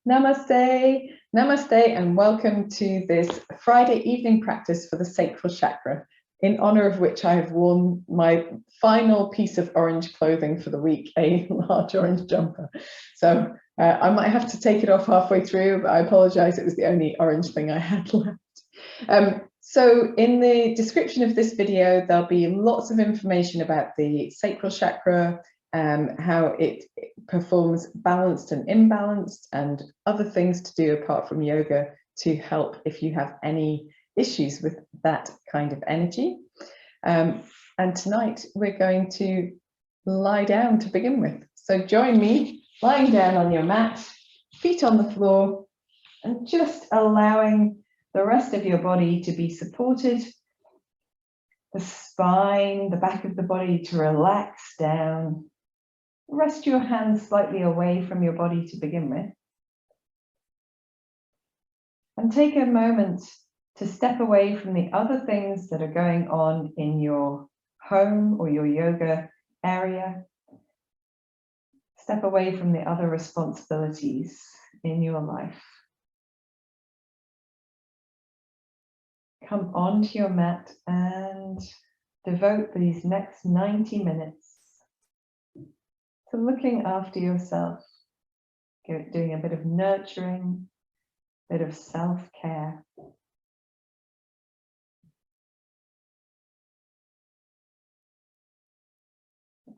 Namaste, namaste, and welcome to this Friday evening practice for the Sacral Chakra, in honor of which I have worn my final piece of orange clothing for the week, a large orange jumper. So I might have to take it off halfway through, but I apologize, it was the only orange thing I had left. So in the description of this video, there'll be lots of information about the Sacral Chakra, how it performs balanced and imbalanced, and other things to do apart from yoga to help if you have any issues with that kind of energy. And tonight we're going to lie down to begin with. So join me lying down on your mat, feet on the floor, and just allowing the rest of your body to be supported, the spine, the back of the body to relax down. Rest your hands slightly away from your body to begin with. And take a moment to step away from the other things that are going on in your home or your yoga area. Step away from the other responsibilities in your life. Come onto your mat and devote these next 90 minutes to looking after yourself, doing a bit of nurturing, a bit of self-care.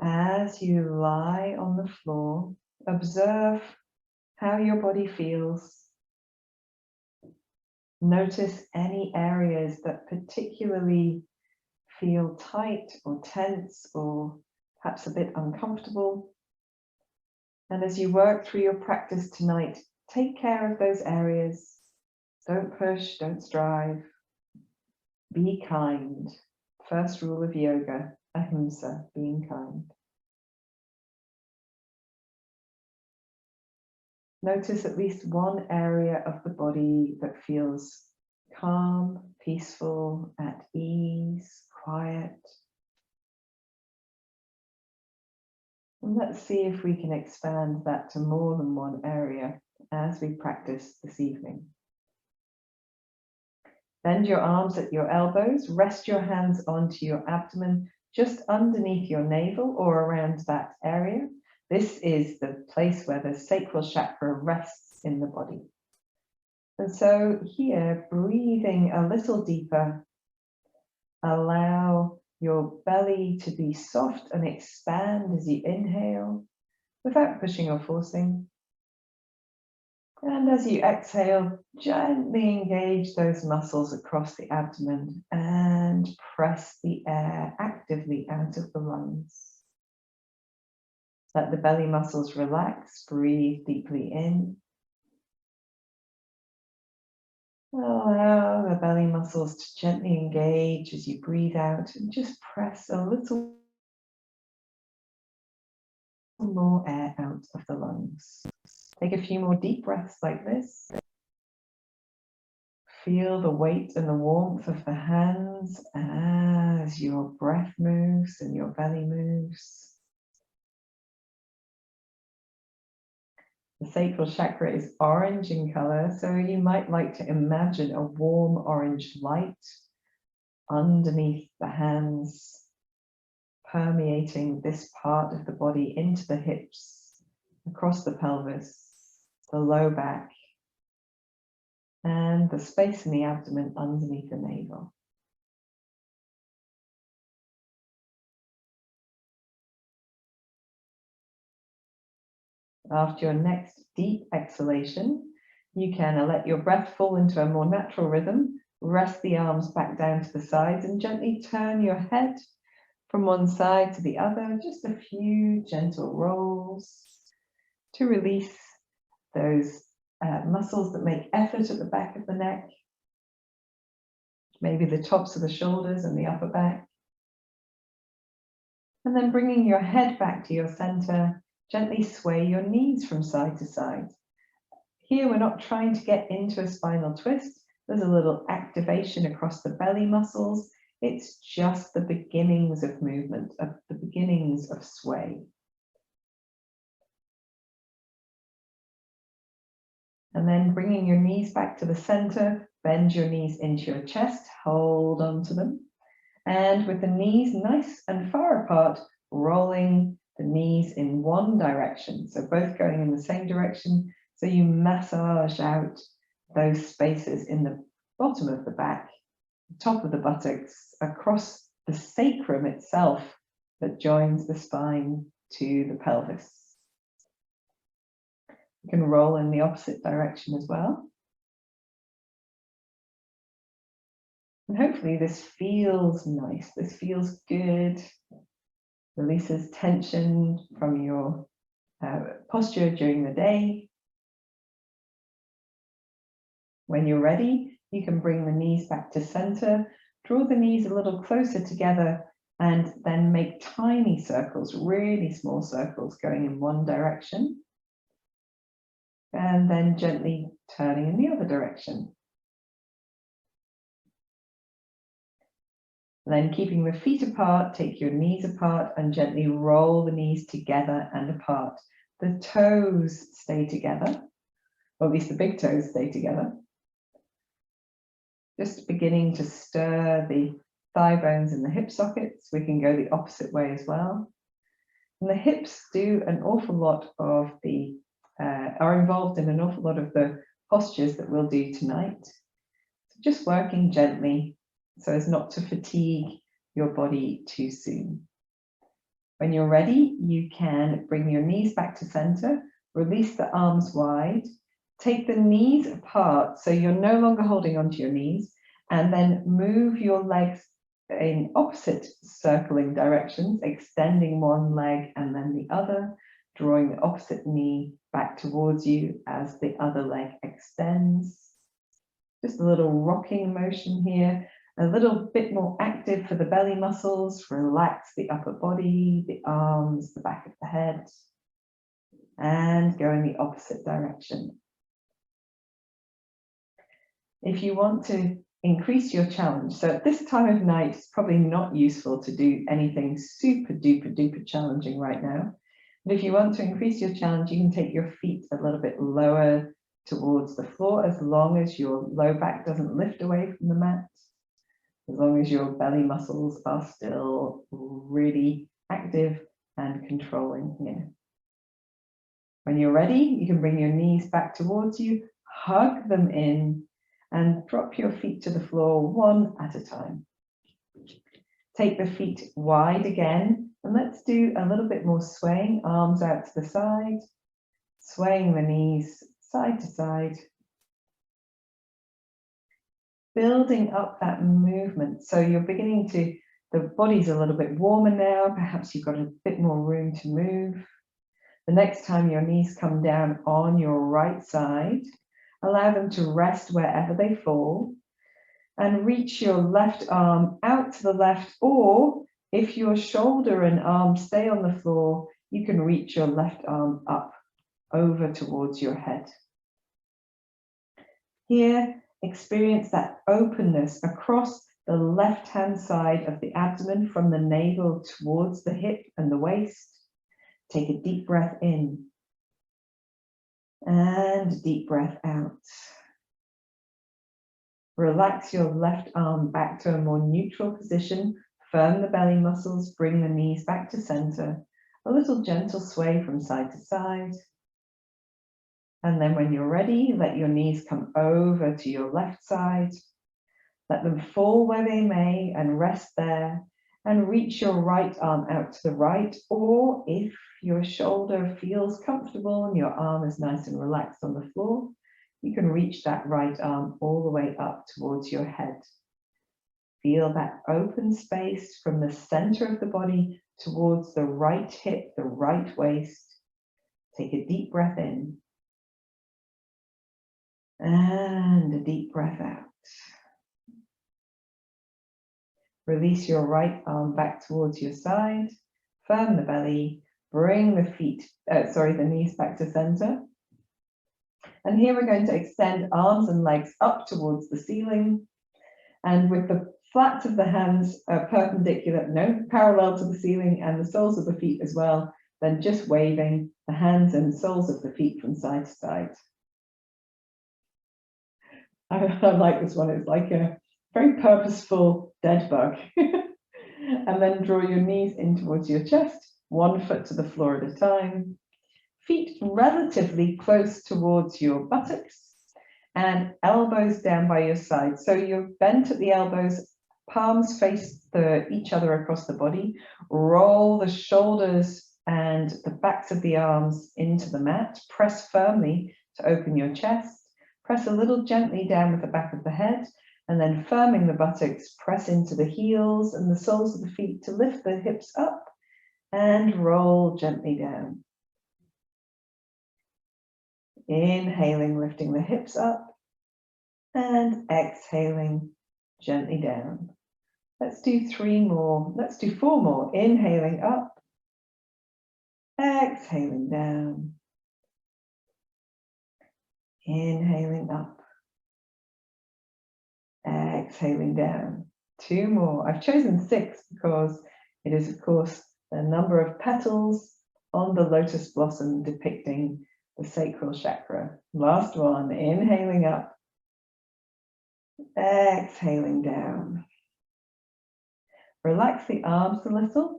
As you lie on the floor, observe how your body feels. Notice any areas that particularly feel tight or tense or perhaps a bit uncomfortable. And as you work through your practice tonight, take care of those areas. Don't push, don't strive. Be kind. First rule of yoga, ahimsa, being kind. Notice at least one area of the body that feels calm, peaceful, at ease, quiet. And let's see if we can expand that to more than one area as we practice this evening. Bend your arms at your elbows, rest your hands onto your abdomen, just underneath your navel or around that area. This is the place where the sacral chakra rests in the body. And so here, breathing a little deeper, allow your belly to be soft and expand as you inhale without pushing or forcing. And as you exhale, gently engage those muscles across the abdomen and press the air actively out of the lungs. Let the belly muscles relax, breathe deeply in. Allow the belly muscles to gently engage as you breathe out and just press a little more air out of the lungs. Take a few more deep breaths like this. Feel the weight and the warmth of the hands as your breath moves and your belly moves. The sacral chakra is orange in color, so you might like to imagine a warm orange light underneath the hands, permeating this part of the body into the hips, across the pelvis, the low back, and the space in the abdomen underneath the navel. After your next deep exhalation, you can let your breath fall into a more natural rhythm. Rest the arms back down to the sides and gently turn your head from one side to the other. Just a few gentle rolls to release those muscles that make effort at the back of the neck, maybe the tops of the shoulders and the upper back. And then bringing your head back to your center, gently sway your knees from side to side. Here, we're not trying to get into a spinal twist. There's a little activation across the belly muscles. It's just the beginnings of movement, the beginnings of sway. And then bringing your knees back to the center, bend your knees into your chest, hold onto them. And with the knees nice and far apart, rolling the knees in one direction. So both going in the same direction. So you massage out those spaces in the bottom of the back, top of the buttocks, across the sacrum itself that joins the spine to the pelvis. You can roll in the opposite direction as well. And hopefully this feels nice, this feels good, releases tension from your posture during the day. When you're ready, you can bring the knees back to center, draw the knees a little closer together, and then make tiny circles, really small circles going in one direction. And then gently turning in the other direction. Then keeping the feet apart, take your knees apart and gently roll the knees together and apart. The toes stay together, or at least the big toes stay together. Just beginning to stir the thigh bones and the hip sockets. We can go the opposite way as well. And the hips do an awful lot of the, are involved in an awful lot of the postures that we'll do tonight. So just working gently so as not to fatigue your body too soon. When you're ready, you can bring your knees back to center, release the arms wide, take the knees apart so you're no longer holding onto your knees, and then move your legs in opposite circling directions, extending one leg and then the other, drawing the opposite knee back towards you as the other leg extends. Just a little rocking motion here, a little bit more active for the belly muscles. Relax the upper body, the arms, the back of the head, and go in the opposite direction. If you want to increase your challenge, so at this time of night, it's probably not useful to do anything super duper duper challenging right now. But if you want to increase your challenge, you can take your feet a little bit lower towards the floor, as long as your low back doesn't lift away from the mat, as long as your belly muscles are still really active and controlling here. When you're ready, you can bring your knees back towards you, hug them in, and drop your feet to the floor one at a time. Take the feet wide again, and let's do a little bit more swaying, arms out to the side, swaying the knees side to side. Building up that movement. So you're beginning to, the body's a little bit warmer now, perhaps you've got a bit more room to move. The next time your knees come down on your right side, allow them to rest wherever they fall, and reach your left arm out to the left, or if your shoulder and arm stay on the floor, you can reach your left arm up over towards your head. Here, experience that openness across the left-hand side of the abdomen from the navel towards the hip and the waist. Take a deep breath in and a deep breath out. Relax your left arm back to a more neutral position. Firm the belly muscles, bring the knees back to center. A little gentle sway from side to side. And then when you're ready, let your knees come over to your left side. Let them fall where they may and rest there. And reach your right arm out to the right, or if your shoulder feels comfortable and your arm is nice and relaxed on the floor, you can reach that right arm all the way up towards your head. Feel that open space from the center of the body towards the right hip, the right waist. Take a deep breath in. And a deep breath out. Release your right arm back towards your side. Firm the belly. Bring the the knees back to center. And here we're going to extend arms and legs up towards the ceiling. And with the flats of the hands perpendicular, parallel to the ceiling, and the soles of the feet as well, then just waving the hands and soles of the feet from side to side. I like this one. It's like a very purposeful dead bug. And then draw your knees in towards your chest, 1 foot to the floor at a time. Feet relatively close towards your buttocks and elbows down by your side. So you're bent at the elbows, palms face each other across the body. Roll the shoulders and the backs of the arms into the mat. Press firmly to open your chest. Press a little gently down with the back of the head, and then firming the buttocks, press into the heels and the soles of the feet to lift the hips up and roll gently down. Inhaling, lifting the hips up, and exhaling gently down. Let's do 3 more. Let's do 4 more. Inhaling up, exhaling down. Inhaling up, exhaling down. 2 more. I've chosen 6 because it is, of course, the number of petals on the lotus blossom depicting the sacral chakra. Last one. Inhaling up, exhaling down. Relax the arms a little.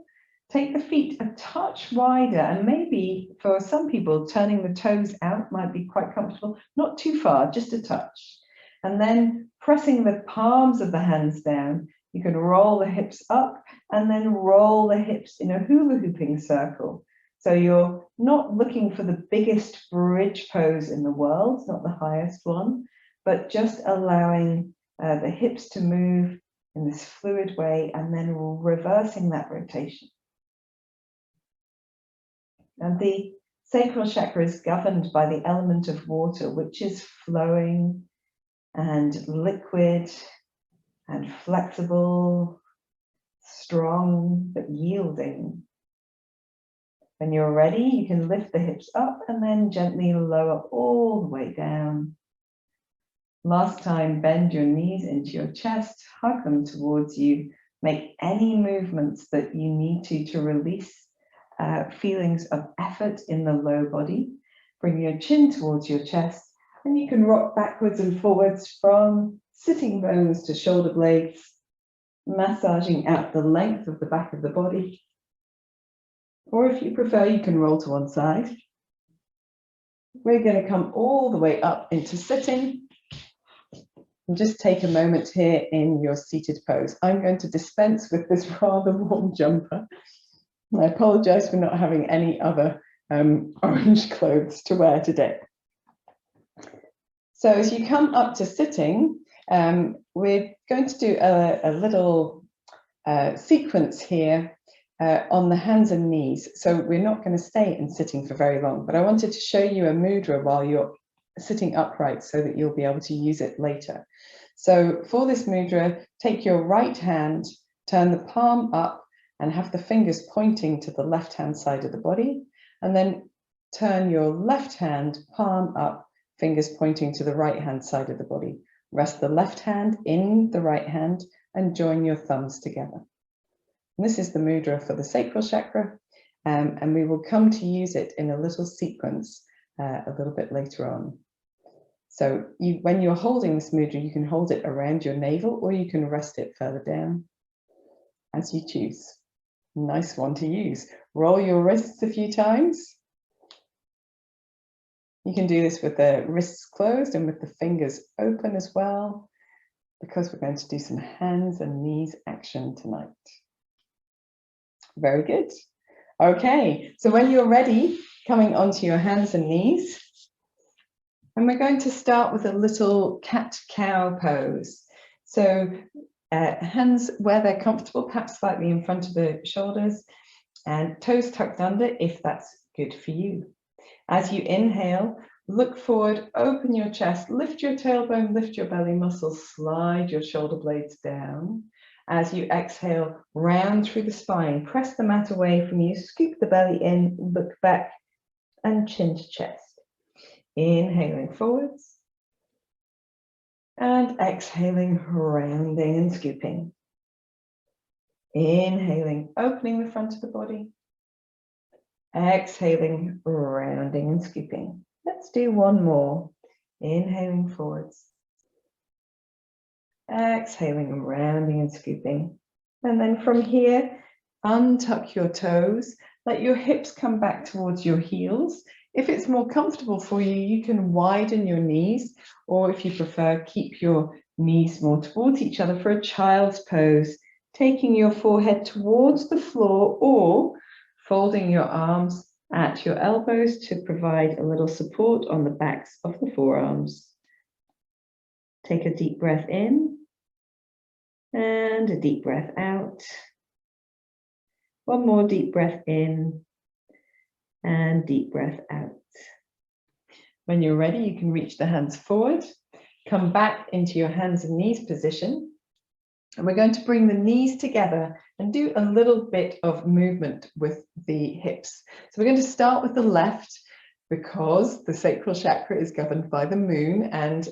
Take the feet a touch wider, and maybe for some people turning the toes out might be quite comfortable. Not too far, just a touch. And then pressing the palms of the hands down, you can roll the hips up and then roll the hips in a hula hooping circle. So you're not looking for the biggest bridge pose in the world, not the highest one, but just allowing the hips to move in this fluid way and then reversing that rotation. And the sacral chakra is governed by the element of water, which is flowing and liquid and flexible, strong, but yielding. When you're ready, you can lift the hips up and then gently lower all the way down. Last time, bend your knees into your chest, hug them towards you. Make any movements that you need to release feelings of effort in the low body. Bring your chin towards your chest, and you can rock backwards and forwards from sitting bones to shoulder blades, massaging out the length of the back of the body. Or if you prefer, you can roll to one side. We're going to come all the way up into sitting. And just take a moment here in your seated pose. I'm going to dispense with this rather warm jumper. I apologize for not having any other orange clothes to wear today. So as you come up to sitting, we're going to do a little sequence here on the hands and knees. So we're not going to stay in sitting for very long, but I wanted to show you a mudra while you're sitting upright so that you'll be able to use it later. So for this mudra, take your right hand, turn the palm up and have the fingers pointing to the left-hand side of the body, and then turn your left hand, palm up, fingers pointing to the right-hand side of the body. Rest the left hand in the right hand and join your thumbs together. And this is the mudra for the sacral chakra, and we will come to use it in a little sequence a little bit later on. So when you're holding this mudra, you can hold it around your navel or you can rest it further down as you choose. Nice one to use. Roll your wrists a few times. You can do this with the wrists closed and with the fingers open as well, because we're going to do some hands and knees action tonight. Very good. Okay, so when you're ready, coming onto your hands and knees, and we're going to start with a little cat-cow pose. So hands where they're comfortable, perhaps slightly in front of the shoulders, and toes tucked under if that's good for you. As you inhale, look forward, open your chest, lift your tailbone, lift your belly muscles, slide your shoulder blades down. As you exhale, round through the spine, press the mat away from you, scoop the belly in, look back, and chin to chest. Inhaling forwards, and exhaling, rounding and scooping. Inhaling, opening the front of the body. Exhaling, rounding and scooping. Let's do one more. Inhaling forwards. Exhaling, rounding and scooping. And then from here, untuck your toes. Let your hips come back towards your heels. If it's more comfortable for you, you can widen your knees, or if you prefer, keep your knees more towards each other for a child's pose, taking your forehead towards the floor or folding your arms at your elbows to provide a little support on the backs of the forearms. Take a deep breath in and a deep breath out. One more deep breath in and deep breath out. When you're ready, you can reach the hands forward, come back into your hands and knees position. And we're going to bring the knees together and do a little bit of movement with the hips. So we're going to start with the left because the sacral chakra is governed by the moon, and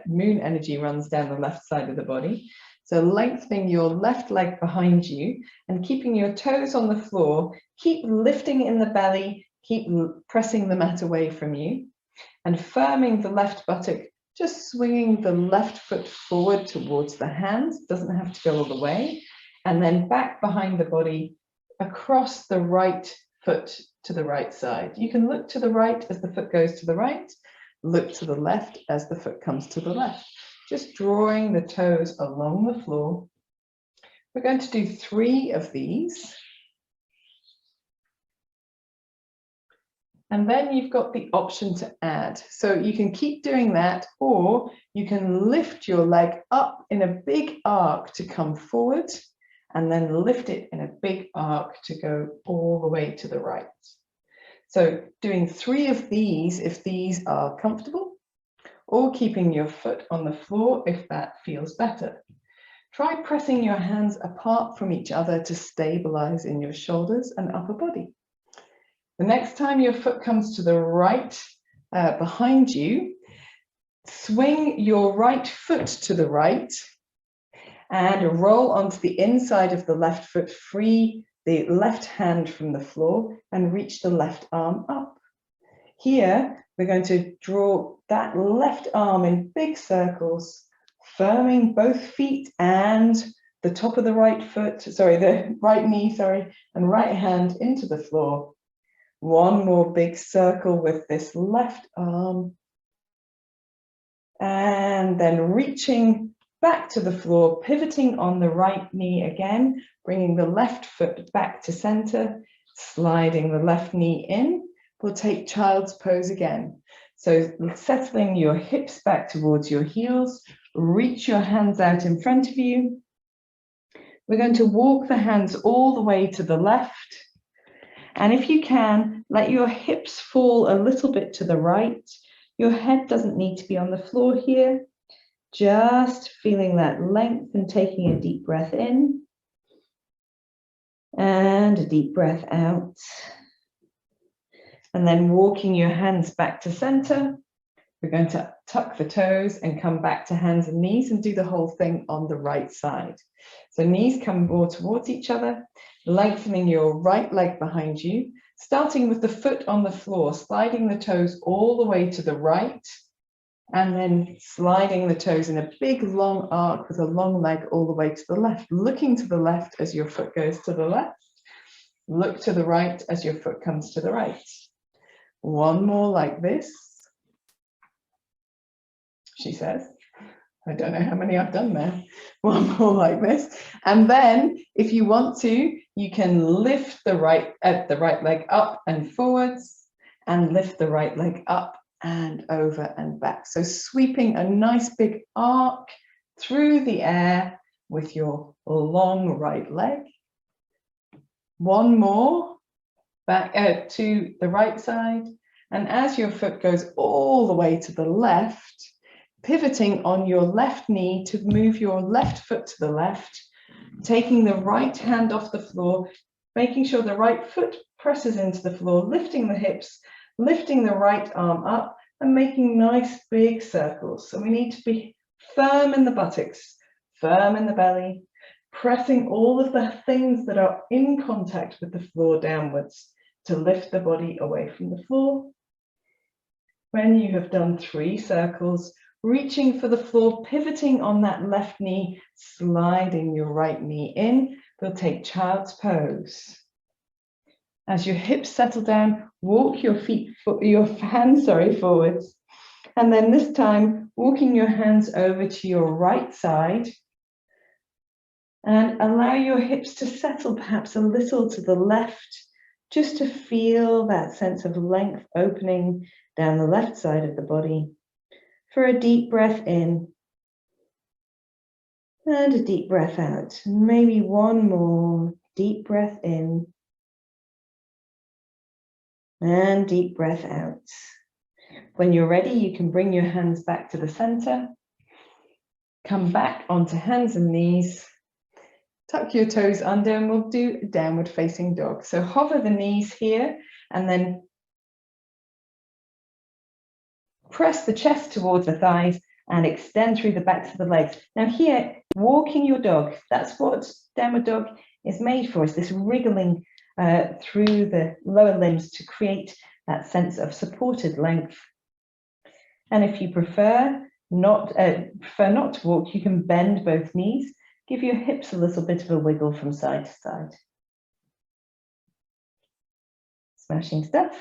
moon energy runs down the left side of the body. So lengthening your left leg behind you and keeping your toes on the floor, keep lifting in the belly, keep pressing the mat away from you, and firming the left buttock, just swinging the left foot forward towards the hands, doesn't have to go all the way, and then back behind the body, across the right foot to the right side. You can look to the right as the foot goes to the right, look to the left as the foot comes to the left, just drawing the toes along the floor. We're going to do 3 of these. And then you've got the option to add. So you can keep doing that, or you can lift your leg up in a big arc to come forward, and then lift it in a big arc to go all the way to the right. So doing 3 of these if these are comfortable, or keeping your foot on the floor if that feels better. Try pressing your hands apart from each other to stabilize in your shoulders and upper body. The next time your foot comes to the right behind you, swing your right foot to the right and roll onto the inside of the left foot, free the left hand from the floor and reach the left arm up. Here, we're going to draw that left arm in big circles, firming both feet and the top of the right foot, the right knee, and right hand into the floor. One more big circle with this left arm. And then reaching back to the floor, pivoting on the right knee again, bringing the left foot back to center, sliding the left knee in. We'll take child's pose again. So settling your hips back towards your heels, reach your hands out in front of you. We're going to walk the hands all the way to the left. And if you can, let your hips fall a little bit to the right. Your head doesn't need to be on the floor here. Just feeling that length and taking a deep breath in. And a deep breath out. And then walking your hands back to center. We're going to tuck the toes and come back to hands and knees and do the whole thing on the right side. So knees come more towards each other, lengthening your right leg behind you, starting with the foot on the floor, sliding the toes all the way to the right, and then sliding the toes in a big long arc with a long leg all the way to the left, looking to the left as your foot goes to the left, look to the right as your foot comes to the right. One more like this. She says, I don't know how many I've done there. One more like this. And then if you want to, you can lift the right leg up and forwards and lift the right leg up and over and back. So sweeping a nice big arc through the air with your long right leg. One more back to the right side. And as your foot goes all the way to the left, pivoting on your left knee to move your left foot to the left, taking the right hand off the floor, making sure the right foot presses into the floor, lifting the hips, lifting the right arm up, and making nice big circles. So we need to be firm in the buttocks, firm in the belly, pressing all of the things that are in contact with the floor downwards to lift the body away from the floor. When you have done 3 circles, reaching for the floor, pivoting on that left knee, sliding your right knee in. We'll take child's pose. As your hips settle down, walk your hands forwards. And then this time, walking your hands over to your right side. And allow your hips to settle perhaps a little to the left, just to feel that sense of length opening down the left side of the body. For a deep breath in. And a deep breath out. Maybe one more deep breath in. And deep breath out. When you're ready, you can bring your hands back to the center. Come back onto hands and knees. Tuck your toes under and we'll do a downward facing dog. So hover the knees here and then press the chest towards the thighs and extend through the backs of the legs. Now here, walking your dog, that's what downward dog is made for, is this wriggling through the lower limbs to create that sense of supported length. And if you prefer not to walk, you can bend both knees. Give your hips a little bit of a wiggle from side to side. Smashing stuff.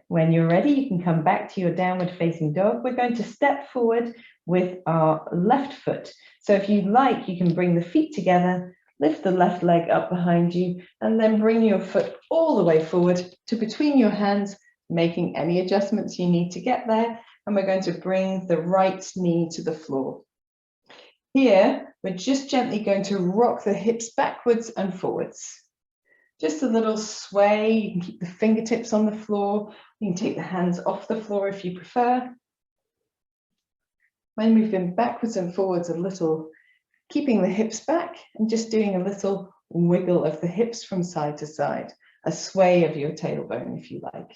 When you're ready, you can come back to your downward facing dog. We're going to step forward with our left foot. So if you like, you can bring the feet together, lift the left leg up behind you, and then bring your foot all the way forward to between your hands, making any adjustments you need to get there. And we're going to bring the right knee to the floor. Here, we're just gently going to rock the hips backwards and forwards. Just a little sway. You can keep the fingertips on the floor. You can take the hands off the floor if you prefer. When we've been backwards and forwards a little, keeping the hips back and just doing a little wiggle of the hips from side to side, a sway of your tailbone if you like.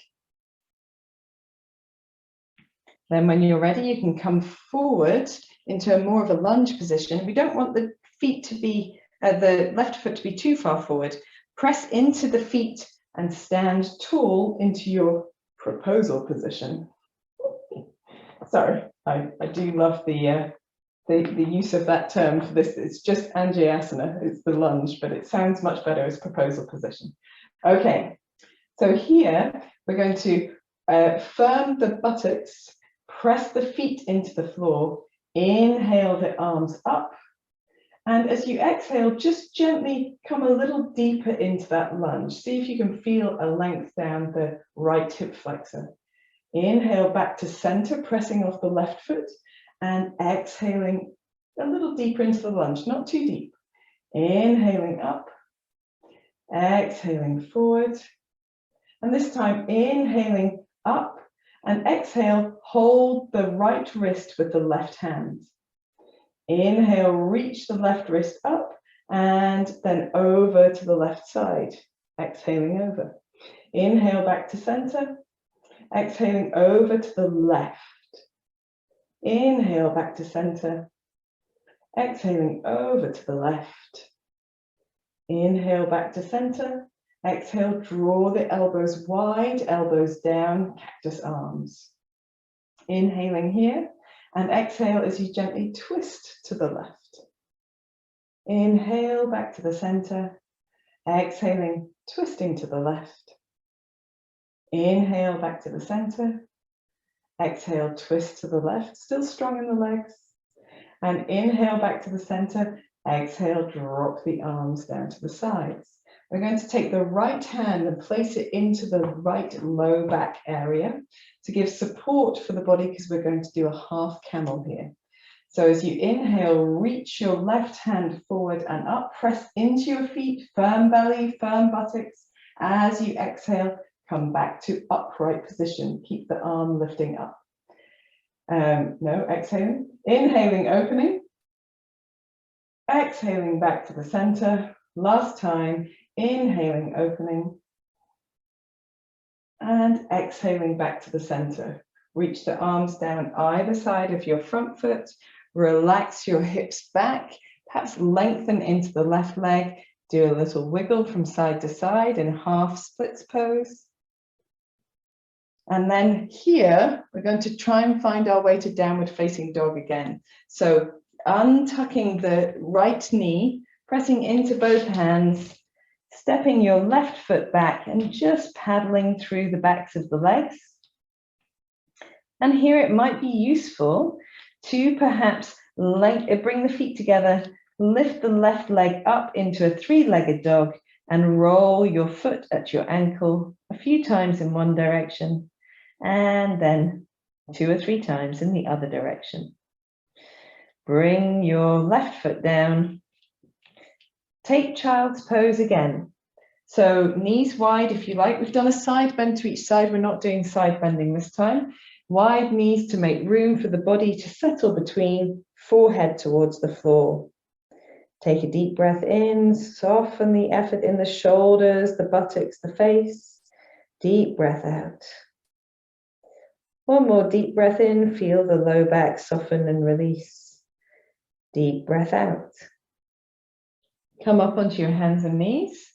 Then when you're ready, you can come forward into a more of a lunge position. We don't want the feet to be, the left foot to be too far forward. Press into the feet and stand tall into your proposal position. Sorry, I do love the use of that term for this. It's just Anjayasana, it's the lunge, but it sounds much better as proposal position. Okay, so here we're going to firm the buttocks, press the feet into the floor, inhale the arms up, and as you exhale, just gently come a little deeper into that lunge. See if you can feel a length down the right hip flexor. Inhale back to center, pressing off the left foot, and exhaling a little deeper into the lunge, not too deep. Inhaling up, exhaling forward, and this time inhaling up, and exhale, hold the right wrist with the left hand. Inhale, reach the left wrist up, and then over to the left side, exhaling over. Inhale back to center, exhaling over to the left. Inhale back to center, exhaling over to the left. Inhale back to center, exhale, draw the elbows wide, elbows down, cactus arms. Inhaling here, and exhale as you gently twist to the left. Inhale back to the center, exhaling, twisting to the left. Inhale back to the center, exhale, twist to the left, still strong in the legs. And inhale back to the center, exhale, drop the arms down to the sides. We're going to take the right hand and place it into the right low back area to give support for the body, because we're going to do a half camel here. So as you inhale, reach your left hand forward and up, press into your feet, firm belly, firm buttocks. As you exhale, come back to upright position. Keep the arm lifting up. Exhaling. Inhaling, opening. Exhaling back to the center. Last time. Inhaling, opening, and exhaling back to the center. Reach the arms down either side of your front foot. Relax your hips back, perhaps lengthen into the left leg. Do a little wiggle from side to side in half splits pose. And then here, we're going to try and find our way to downward facing dog again. So untucking the right knee, pressing into both hands, stepping your left foot back and just paddling through the backs of the legs. And here it might be useful to perhaps bring the feet together, lift the left leg up into a three-legged dog and roll your foot at your ankle a few times in one direction and then 2 or 3 times in the other direction. Bring your left foot down. Take child's pose again. So knees wide if you like. We've done a side bend to each side. We're not doing side bending this time. Wide knees to make room for the body to settle between, forehead towards the floor. Take a deep breath in, soften the effort in the shoulders, the buttocks, the face. Deep breath out. One more deep breath in, feel the low back soften and release. Deep breath out. Come up onto your hands and knees.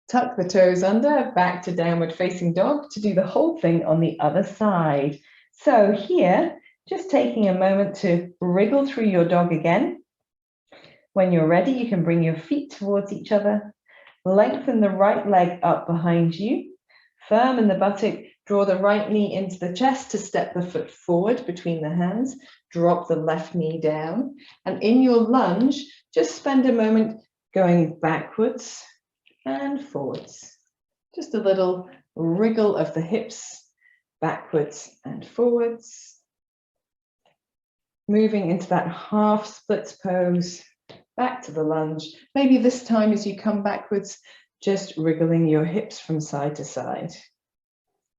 Tuck the toes under, back to downward facing dog to do the whole thing on the other side. So here, just taking a moment to wriggle through your dog again. When you're ready, you can bring your feet towards each other. Lengthen the right leg up behind you. Firm in the buttock, draw the right knee into the chest to step the foot forward between the hands. Drop the left knee down. And in your lunge, just spend a moment going backwards and forwards. Just a little wriggle of the hips, backwards and forwards. Moving into that half splits pose, back to the lunge. Maybe this time as you come backwards, just wriggling your hips from side to side.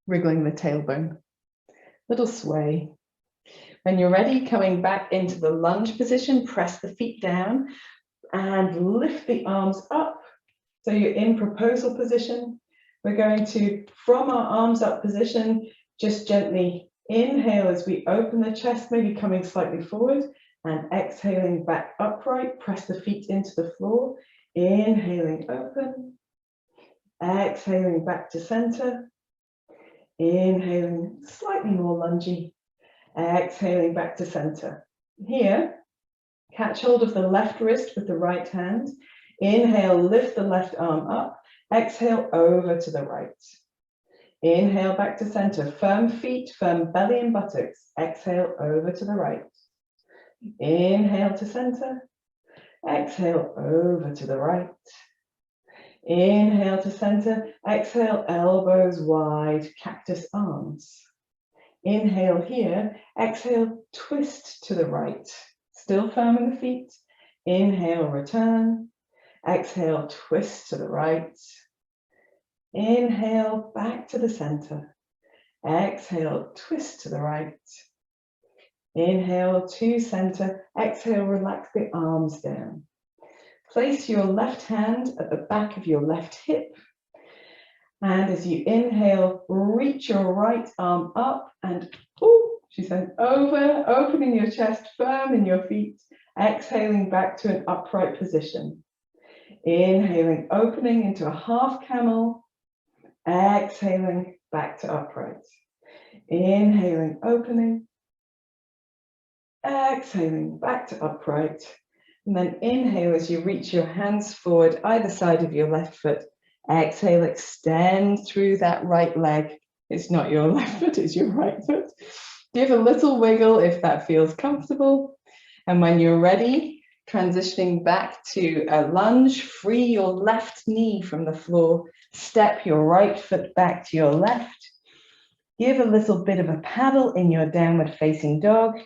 Wriggling the tailbone. Little sway. When you're ready, coming back into the lunge position, press the feet down and lift the arms up. So you're in proposal position. We're going to, from our arms up position, just gently inhale as we open the chest, maybe coming slightly forward, and exhaling back upright, press the feet into the floor, inhaling open, exhaling back to center, inhaling slightly more lungy, exhaling back to center. Here, catch hold of the left wrist with the right hand. Inhale, lift the left arm up. Exhale, over to the right. Inhale, back to center. Firm feet, firm belly and buttocks. Exhale, over to the right. Inhale to center. Exhale, over to the right. Inhale to center. Exhale, elbows wide, cactus arms. Inhale here. Exhale, twist to the right. Still firm in the feet. Inhale, return. Exhale, twist to the right. Inhale, back to the center. Exhale, twist to the right. Inhale to center. Exhale, relax the arms down. Place your left hand at the back of your left hip. And as you inhale, reach your right arm up and, she said, over, opening your chest, firm in your feet. Exhaling back to an upright position. Inhaling, opening into a half camel. Exhaling, back to upright. Inhaling, opening. Exhaling, back to upright. And then inhale as you reach your hands forward, either side of your left foot. Exhale, extend through that right leg. It's not your left foot, it's your right foot. Give a little wiggle if that feels comfortable. And when you're ready, transitioning back to a lunge, free your left knee from the floor, step your right foot back to your left. Give a little bit of a paddle in your downward facing dog.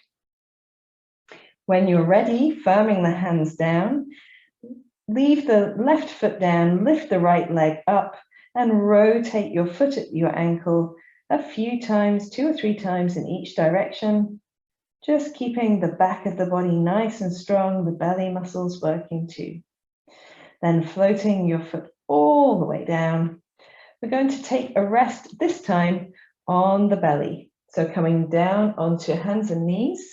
When you're ready, firming the hands down, leave the left foot down, lift the right leg up, and rotate your foot at your ankle a few times, 2 or 3 times in each direction. Just keeping the back of the body nice and strong, the belly muscles working too. Then floating your foot all the way down. We're going to take a rest this time on the belly. So coming down onto hands and knees,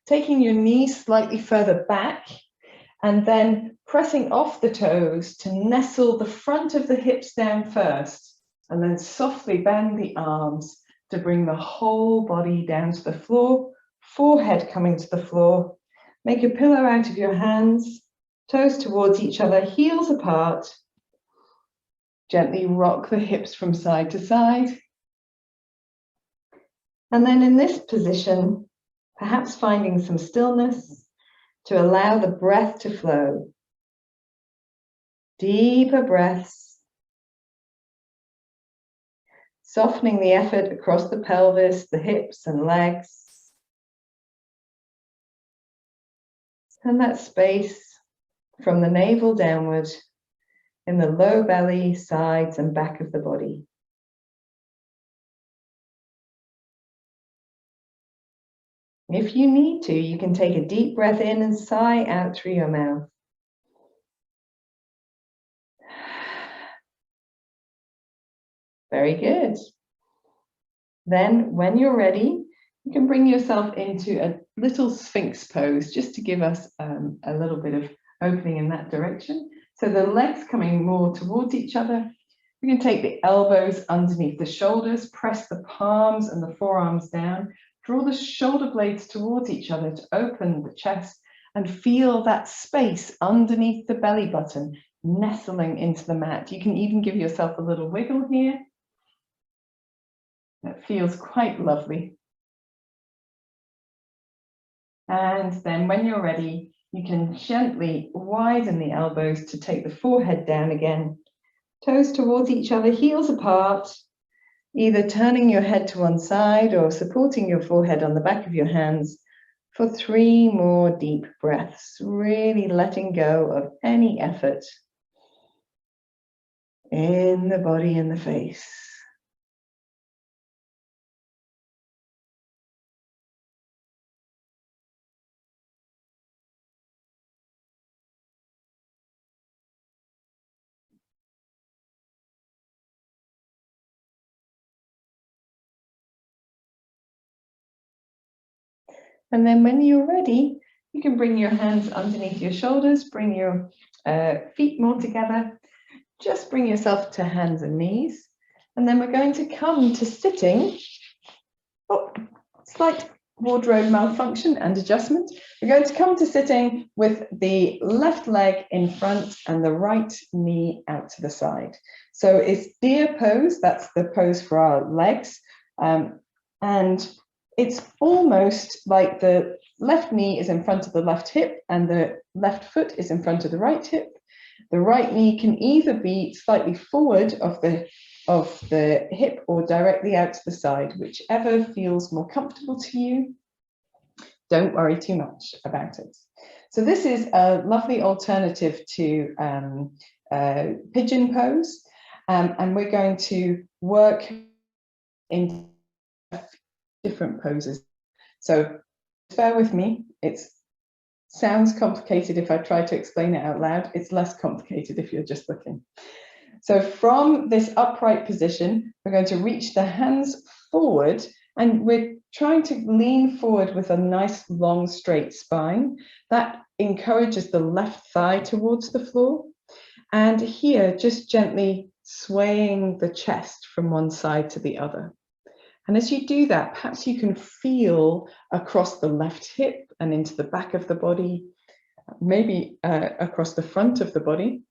taking your knees slightly further back, and then pressing off the toes to nestle the front of the hips down first. And then softly bend the arms to bring the whole body down to the floor, forehead coming to the floor. Make a pillow out of your hands, toes towards each other, heels apart. Gently rock the hips from side to side. And then in this position, perhaps finding some stillness to allow the breath to flow. Deeper breaths. Softening the effort across the pelvis, the hips and legs. And that space from the navel downward in the low belly, sides and back of the body. If you need to, you can take a deep breath in and sigh out through your mouth. Very good. Then, when you're ready, you can bring yourself into a little Sphinx pose, just to give us a little bit of opening in that direction. So the legs coming more towards each other. You can take the elbows underneath the shoulders, press the palms and the forearms down, draw the shoulder blades towards each other to open the chest and feel that space underneath the belly button nestling into the mat. You can even give yourself a little wiggle here. That feels quite lovely. And then when you're ready, you can gently widen the elbows to take the forehead down again. Toes towards each other, heels apart, either turning your head to one side or supporting your forehead on the back of your hands for 3 more deep breaths, really letting go of any effort in the body and the face. And then when you're ready, you can bring your hands underneath your shoulders, bring your feet more together, just bring yourself to hands and knees. And then we're going to come to sitting. Oh, slight wardrobe malfunction and adjustment. We're going to come to sitting with the left leg in front and the right knee out to the side. So it's deer pose, that's the pose for our legs. And it's almost like the left knee is in front of the left hip and the left foot is in front of the right hip. The right knee can either be slightly forward of the hip or directly out to the side, whichever feels more comfortable to you. Don't worry too much about it. So this is a lovely alternative to pigeon pose, and we're going to work in different poses. So bear with me, it sounds complicated if I try to explain it out loud. It's less complicated if you're just looking. So from this upright position, we're going to reach the hands forward and we're trying to lean forward with a nice long straight spine. That encourages the left thigh towards the floor. And here, just gently swaying the chest from one side to the other. And as you do that, perhaps you can feel across the left hip and into the back of the body, maybe across the front of the body,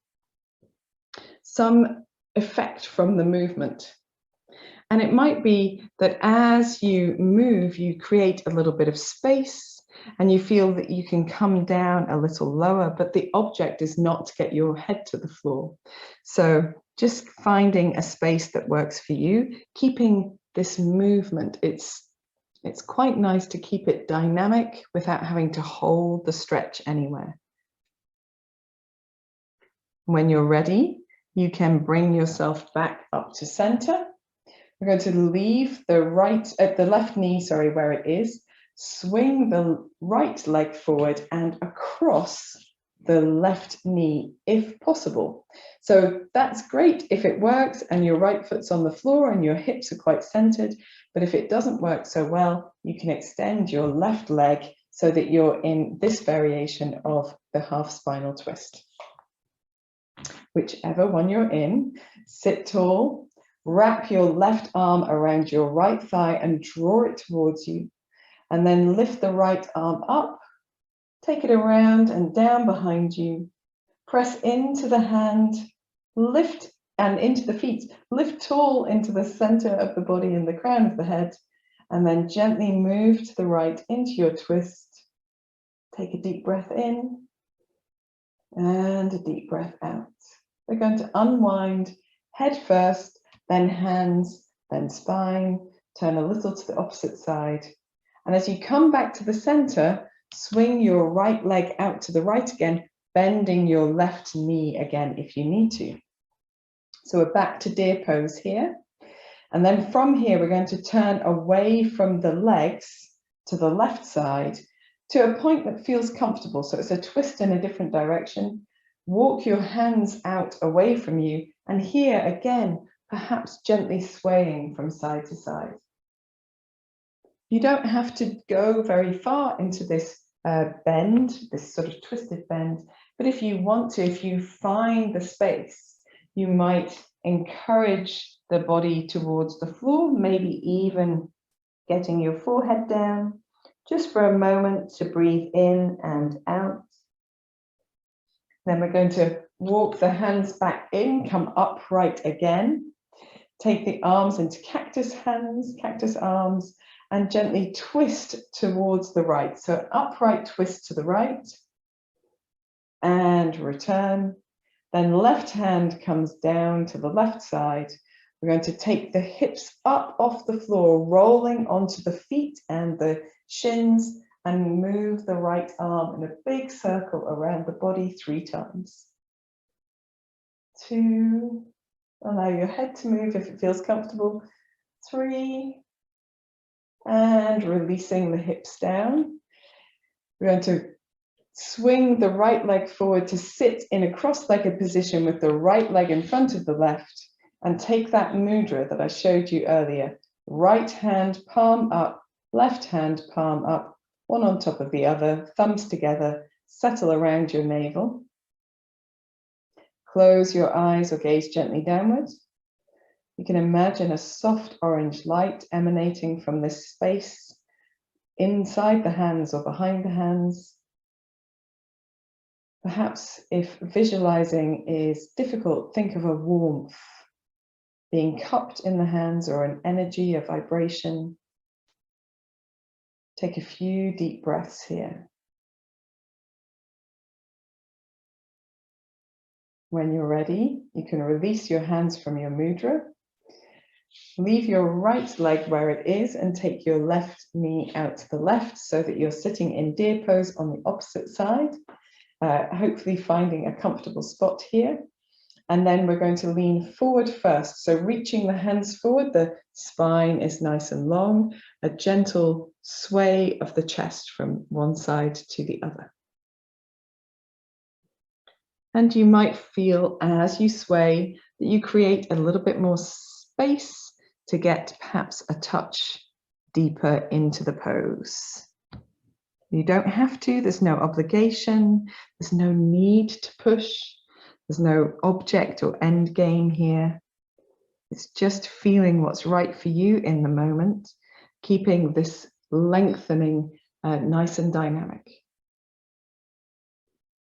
some effect from the movement. And it might be that as you move, you create a little bit of space and you feel that you can come down a little lower, but the object is not to get your head to the floor. So just finding a space that works for you, keeping this movement, it's quite nice to keep it dynamic without having to hold the stretch anywhere. When you're ready, you can bring yourself back up to center. We're going to leave the left knee, where it is, swing the right leg forward and across the left knee if possible. So that's great if it works and your right foot's on the floor and your hips are quite centered, but if it doesn't work so well, you can extend your left leg so that you're in this variation of the half spinal twist. Whichever one you're in, sit tall, Wrap your left arm around your right thigh and draw it towards you. And then lift the right arm up, take it around and down behind you. Press into the hand, lift and into the feet. Lift tall into the center of the body and the crown of the head. And then gently move to the right into your twist. Take a deep breath in and a deep breath out. We're going to unwind head first, then hands, then spine. Turn a little to the opposite side. And as you come back to the center, swing your right leg out to the right again, bending your left knee again if you need to. So we're back to deer pose here. And then from here, we're going to turn away from the legs to the left side to a point that feels comfortable. So it's a twist in a different direction. Walk your hands out away from you. And here again, perhaps gently swaying from side to side. You don't have to go very far into this bend, this sort of twisted bend. But if you want to, if you find the space, you might encourage the body towards the floor, maybe even getting your forehead down, just for a moment to breathe in and out. Then we're going to walk the hands back in, come upright again. Take the arms into cactus hands, cactus arms, and gently twist towards the right. So an upright twist to the right and return. Then left hand comes down to the left side. We're going to take the hips up off the floor, rolling onto the feet and the shins, and move the right arm in a big circle around the body 3 times. 2, allow your head to move if it feels comfortable. 3, and releasing the hips down. We're going to swing the right leg forward to sit in a cross-legged position with the right leg in front of the left, and take that mudra that I showed you earlier. Right hand palm up, left hand palm up, one on top of the other, thumbs together, settle around your navel. Close your eyes or gaze gently downwards. You can imagine a soft orange light emanating from this space inside the hands or behind the hands. Perhaps if visualizing is difficult, think of a warmth being cupped in the hands, or an energy, a vibration. Take a few deep breaths here. When you're ready, you can release your hands from your mudra. Leave your right leg where it is and take your left knee out to the left so that you're sitting in deer pose on the opposite side, hopefully finding a comfortable spot here. And then we're going to lean forward first. So reaching the hands forward, the spine is nice and long, a gentle sway of the chest from one side to the other. And you might feel as you sway that you create a little bit more space to get perhaps a touch deeper into the pose. You don't have to, there's no obligation, there's no need to push. There's no object or end game here. It's just feeling what's right for you in the moment, keeping this lengthening nice and dynamic.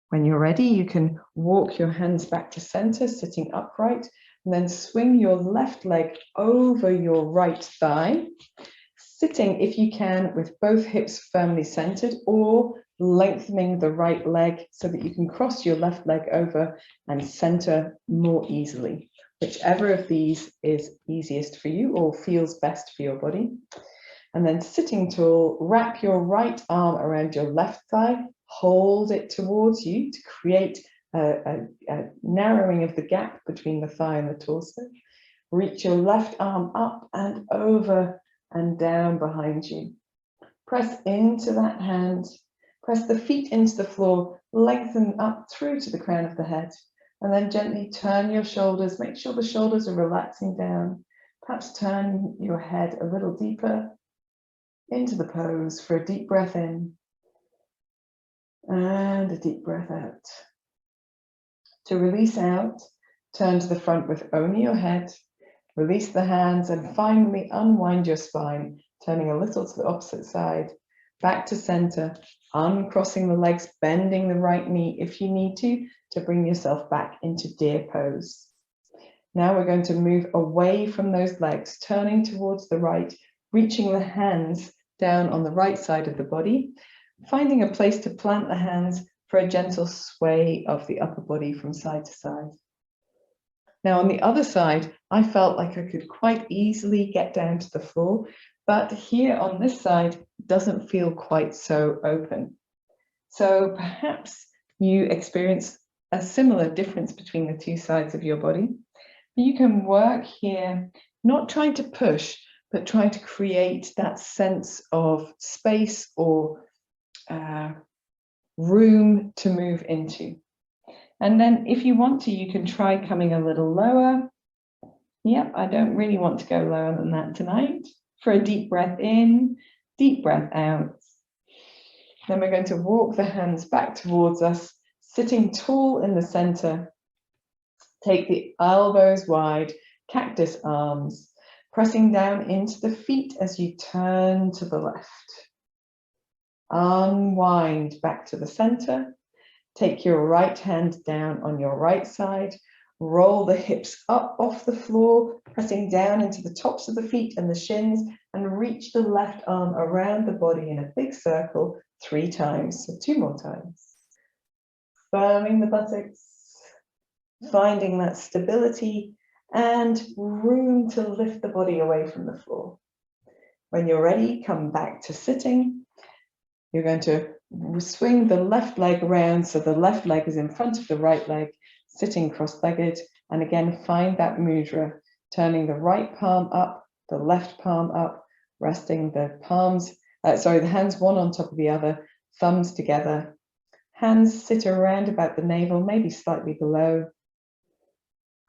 When you're ready, you can walk your hands back to center, sitting upright, and then swing your left leg over your right thigh, sitting, if you can, with both hips firmly centered, or lengthening the right leg so that you can cross your left leg over and center more easily. Whichever of these is easiest for you or feels best for your body. And then sitting tall, wrap your right arm around your left thigh, hold it towards you to create a narrowing of the gap between the thigh and the torso. Reach your left arm up and over and down behind you. Press into that hand. Press the feet into the floor, lengthen up through to the crown of the head, and then gently turn your shoulders. Make sure the shoulders are relaxing down. Perhaps turn your head a little deeper into the pose for a deep breath in and a deep breath out. To release out, turn to the front with only your head. Release the hands and finally unwind your spine, turning a little to the opposite side, back to center, uncrossing the legs, bending the right knee if you need to bring yourself back into deer pose. Now we're going to move away from those legs, turning towards the right, reaching the hands down on the right side of the body, finding a place to plant the hands for a gentle sway of the upper body from side to side. Now on the other side, I felt like I could quite easily get down to the floor, but here on this side doesn't feel quite so open. So perhaps you experience a similar difference between the two sides of your body. You can work here, not trying to push, but trying to create that sense of space or room to move into. And then if you want to, you can try coming a little lower. Yep, I don't really want to go lower than that tonight. For a deep breath in, deep breath out. Then we're going to walk the hands back towards us, sitting tall in the center. Take the elbows wide, cactus arms, pressing down into the feet as you turn to the left. Unwind back to the center. Take your right hand down on your right side. Roll the hips up off the floor, pressing down into the tops of the feet and the shins, and reach the left arm around the body in a big circle 3 times. So 2 more times. Firming the buttocks. Finding that stability and room to lift the body away from the floor. When you're ready, come back to sitting. You're going to swing the left leg around so the left leg is in front of the right leg, sitting cross-legged, and again find that mudra, turning the right palm up, the left palm up, resting the palms, the hands one on top of the other, thumbs together. Hands sit around about the navel, maybe slightly below.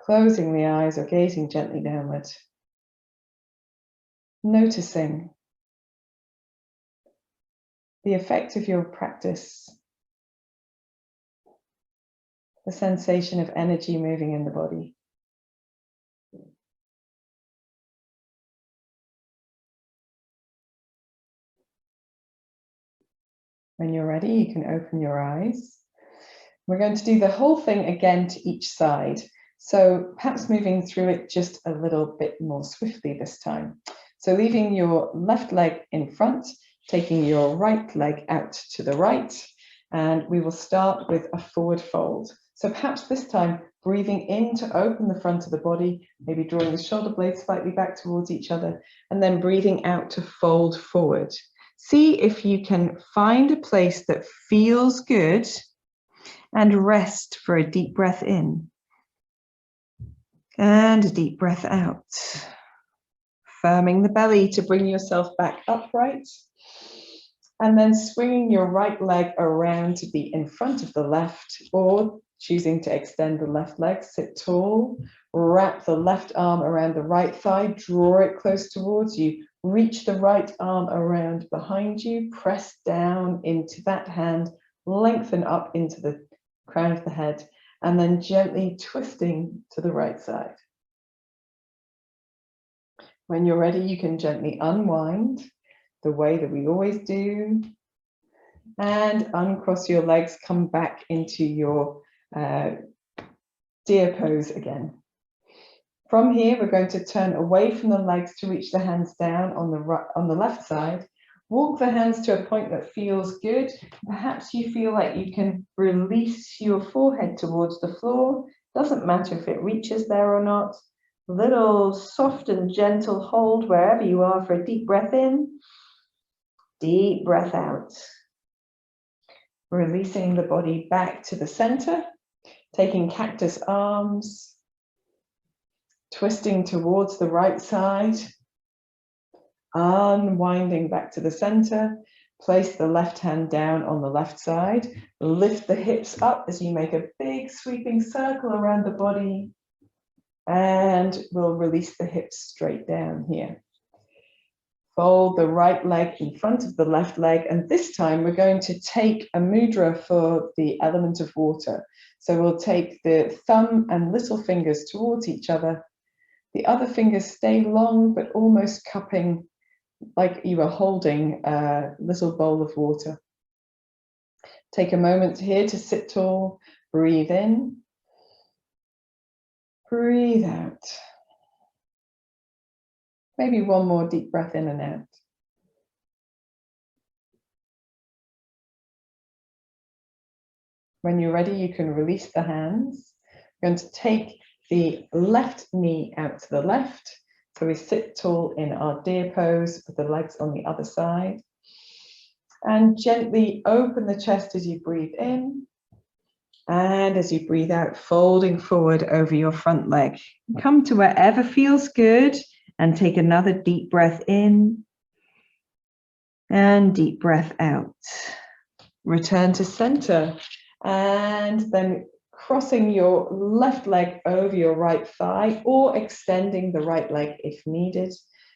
Closing the eyes or gazing gently downward. Noticing the effect of your practice, the sensation of energy moving in the body. When you're ready, you can open your eyes. We're going to do the whole thing again to each side. So perhaps moving through it just a little bit more swiftly this time. So leaving your left leg in front, taking your right leg out to the right, and we will start with a forward fold. So perhaps this time breathing in to open the front of the body, maybe drawing the shoulder blades slightly back towards each other, and then breathing out to fold forward. See if you can find a place that feels good and rest for a deep breath in. And a deep breath out. Firming the belly to bring yourself back upright. And then swinging your right leg around to be in front of the left, or choosing to extend the left leg, sit tall. Wrap the left arm around the right thigh, draw it close towards you. Reach the right arm around behind you, press down into that hand, lengthen up into the crown of the head, and then gently twisting to the right side. When you're ready, you can gently unwind the way that we always do, and uncross your legs, come back into your deer pose again. From here, we're going to turn away from the legs to reach the hands down on the left side. Walk the hands to a point that feels good. Perhaps you feel like you can release your forehead towards the floor. Doesn't matter if it reaches there or not. Little soft and gentle hold wherever you are for a deep breath in. Deep breath out. Releasing the body back to the center. Taking cactus arms. Twisting towards the right side. Unwinding back to the center. Place the left hand down on the left side. Lift the hips up as you make a big sweeping circle around the body. And we'll release the hips straight down here. Fold the right leg in front of the left leg. And this time we're going to take a mudra for the element of water. So we'll take the thumb and little fingers towards each other. The other fingers stay long, but almost cupping, like you were holding a little bowl of water. Take a moment here to sit tall. Breathe in. Breathe out. Maybe one more deep breath in and out. When you're ready, you can release the hands. We're going to take the left knee out to the left. So we sit tall in our deer pose with the legs on the other side. And gently open the chest as you breathe in. And as you breathe out, folding forward over your front leg. Come to wherever feels good and take another deep breath in. And deep breath out. Return to center. And then crossing your left leg over your right thigh or extending the right leg if needed.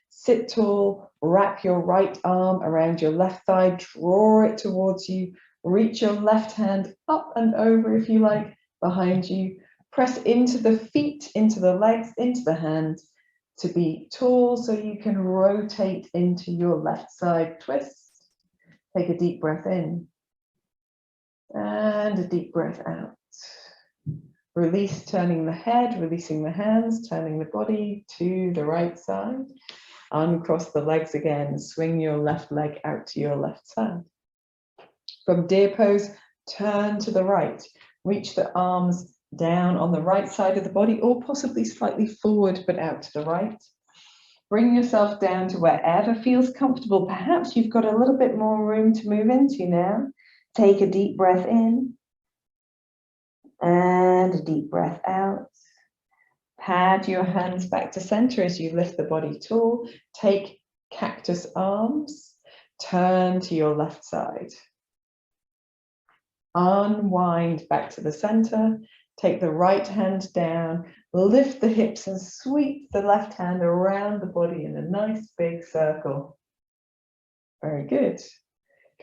Sit tall, wrap your right arm around your left thigh, draw it towards you, reach your left hand up and over if you like, behind you. Press into the feet, into the legs, into the hands to be tall so you can rotate into your left side twist. Take a deep breath in. And a deep breath out. Release, turning the head, releasing the hands, turning the body to the right side. Uncross the legs again, swing your left leg out to your left side. From deer pose, turn to the right. Reach the arms down on the right side of the body or possibly slightly forward but out to the right. Bring yourself down to wherever feels comfortable. Perhaps you've got a little bit more room to move into now. Take a deep breath in and a deep breath out. Pad your hands back to center as you lift the body tall. Take cactus arms. Turn to your left side. Unwind back to the center. Take the right hand down. Lift the hips and sweep the left hand around the body in a nice big circle. Very good.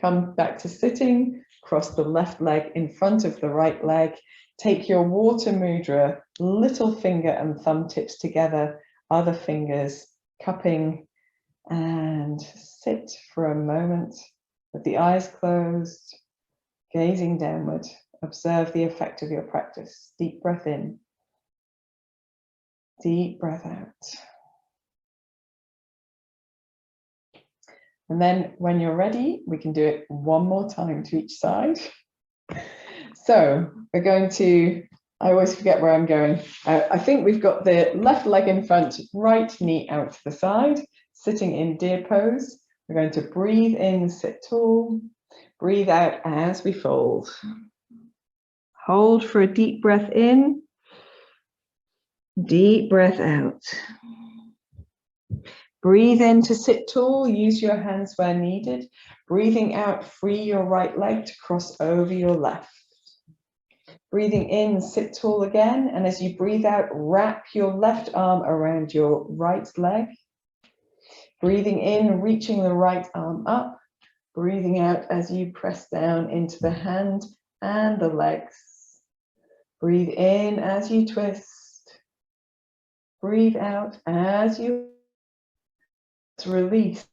Come back to sitting. Cross the left leg in front of the right leg. Take your water mudra, little finger and thumb tips together, other fingers cupping, and sit for a moment with the eyes closed, gazing downward. Observe the effect of your practice. Deep breath in. Deep breath out. And then when you're ready, we can do it one more time to each side. So we're going to, I always forget where I'm going. I think we've got the left leg in front, right knee out to the side, sitting in deer pose. We're going to breathe in, sit tall. Breathe out as we fold. Hold for a deep breath in. Deep breath out. Breathe in to sit tall, use your hands where needed. Breathing out, free your right leg to cross over your left. Breathing in, sit tall again, and as you breathe out, wrap your left arm around your right leg. Breathing in, reaching the right arm up. Breathing out as you press down into the hand and the legs. Breathe in as you twist. Breathe out as you release.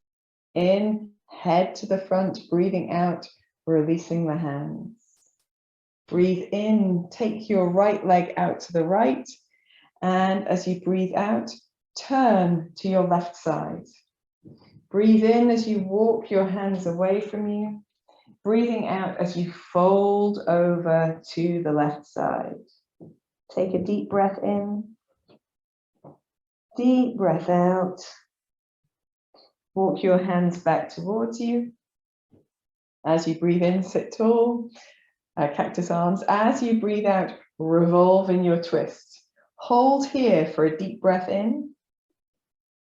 In, head to the front, breathing out, releasing the hands. Breathe in, take your right leg out to the right, and as you breathe out, turn to your left side. Breathe in as you walk your hands away from you. Breathing out as you fold over to the left side. Take a deep breath in. Deep breath out. Walk your hands back towards you. As you breathe in, sit tall, cactus arms. As you breathe out, revolve in your twist. Hold here for a deep breath in.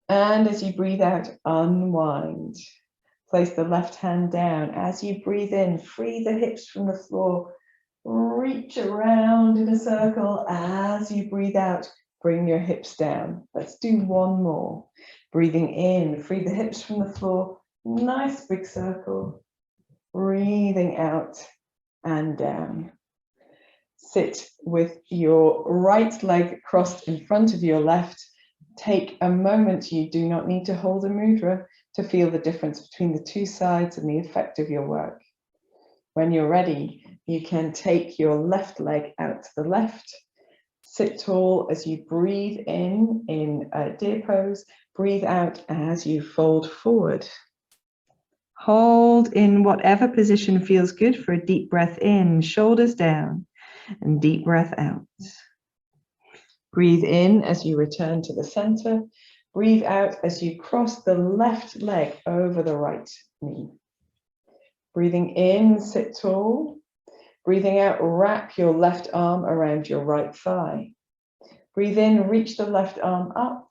And as you breathe out, unwind. Place the left hand down. As you breathe in, free the hips from the floor. Reach around in a circle. As you breathe out, bring your hips down. Let's do one more. Breathing in, free the hips from the floor. Nice big circle. Breathing out and down. Sit with your right leg crossed in front of your left. take a moment. You do not need to hold a mudra to feel the difference between the two sides and the effect of your work. When you're ready, you can take your left leg out to the left. Sit tall as you breathe in deer pose. Breathe out as you fold forward. Hold in whatever position feels good for a deep breath in, shoulders down, and deep breath out. Breathe in as you return to the center. Breathe out as you cross the left leg over the right knee. Breathing in, sit tall. Breathing out, wrap your left arm around your right thigh. Breathe in, reach the left arm up.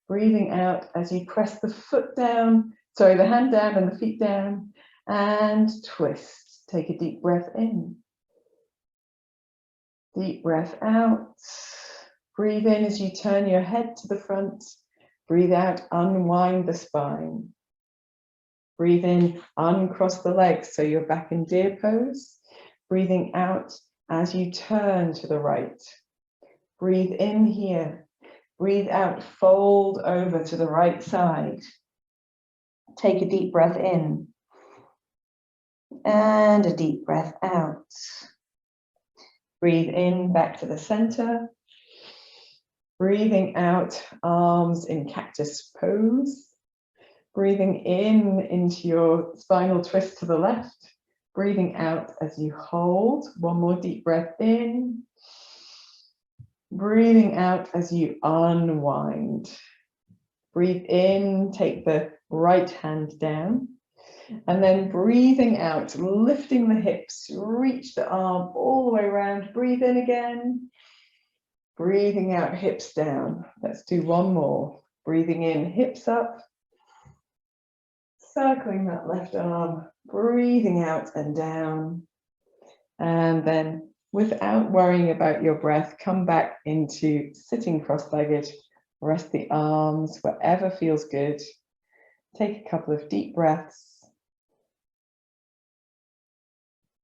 Breathing out as you press the foot down, the hand down and the feet down, and twist. Take a deep breath in. Deep breath out. Breathe in as you turn your head to the front. Breathe out, unwind the spine. Breathe in, uncross the legs so you're back in deer pose. Breathing out as you turn to the right. Breathe in here. Breathe out, fold over to the right side. Take a deep breath in. And a deep breath out. Breathe in, back to the center. Breathing out, arms in cactus pose. Breathing in into your spinal twist to the left. Breathing out as you hold. One more deep breath in. Breathing out as you unwind. Breathe in, take the right hand down. And then breathing out, lifting the hips, reach the arm all the way around. Breathe in again. Breathing out, hips down. Let's do one more. Breathing in, hips up. Circling that left arm, breathing out and down. And then, without worrying about your breath, come back into sitting cross-legged. Rest the arms wherever feels good. Take a couple of deep breaths.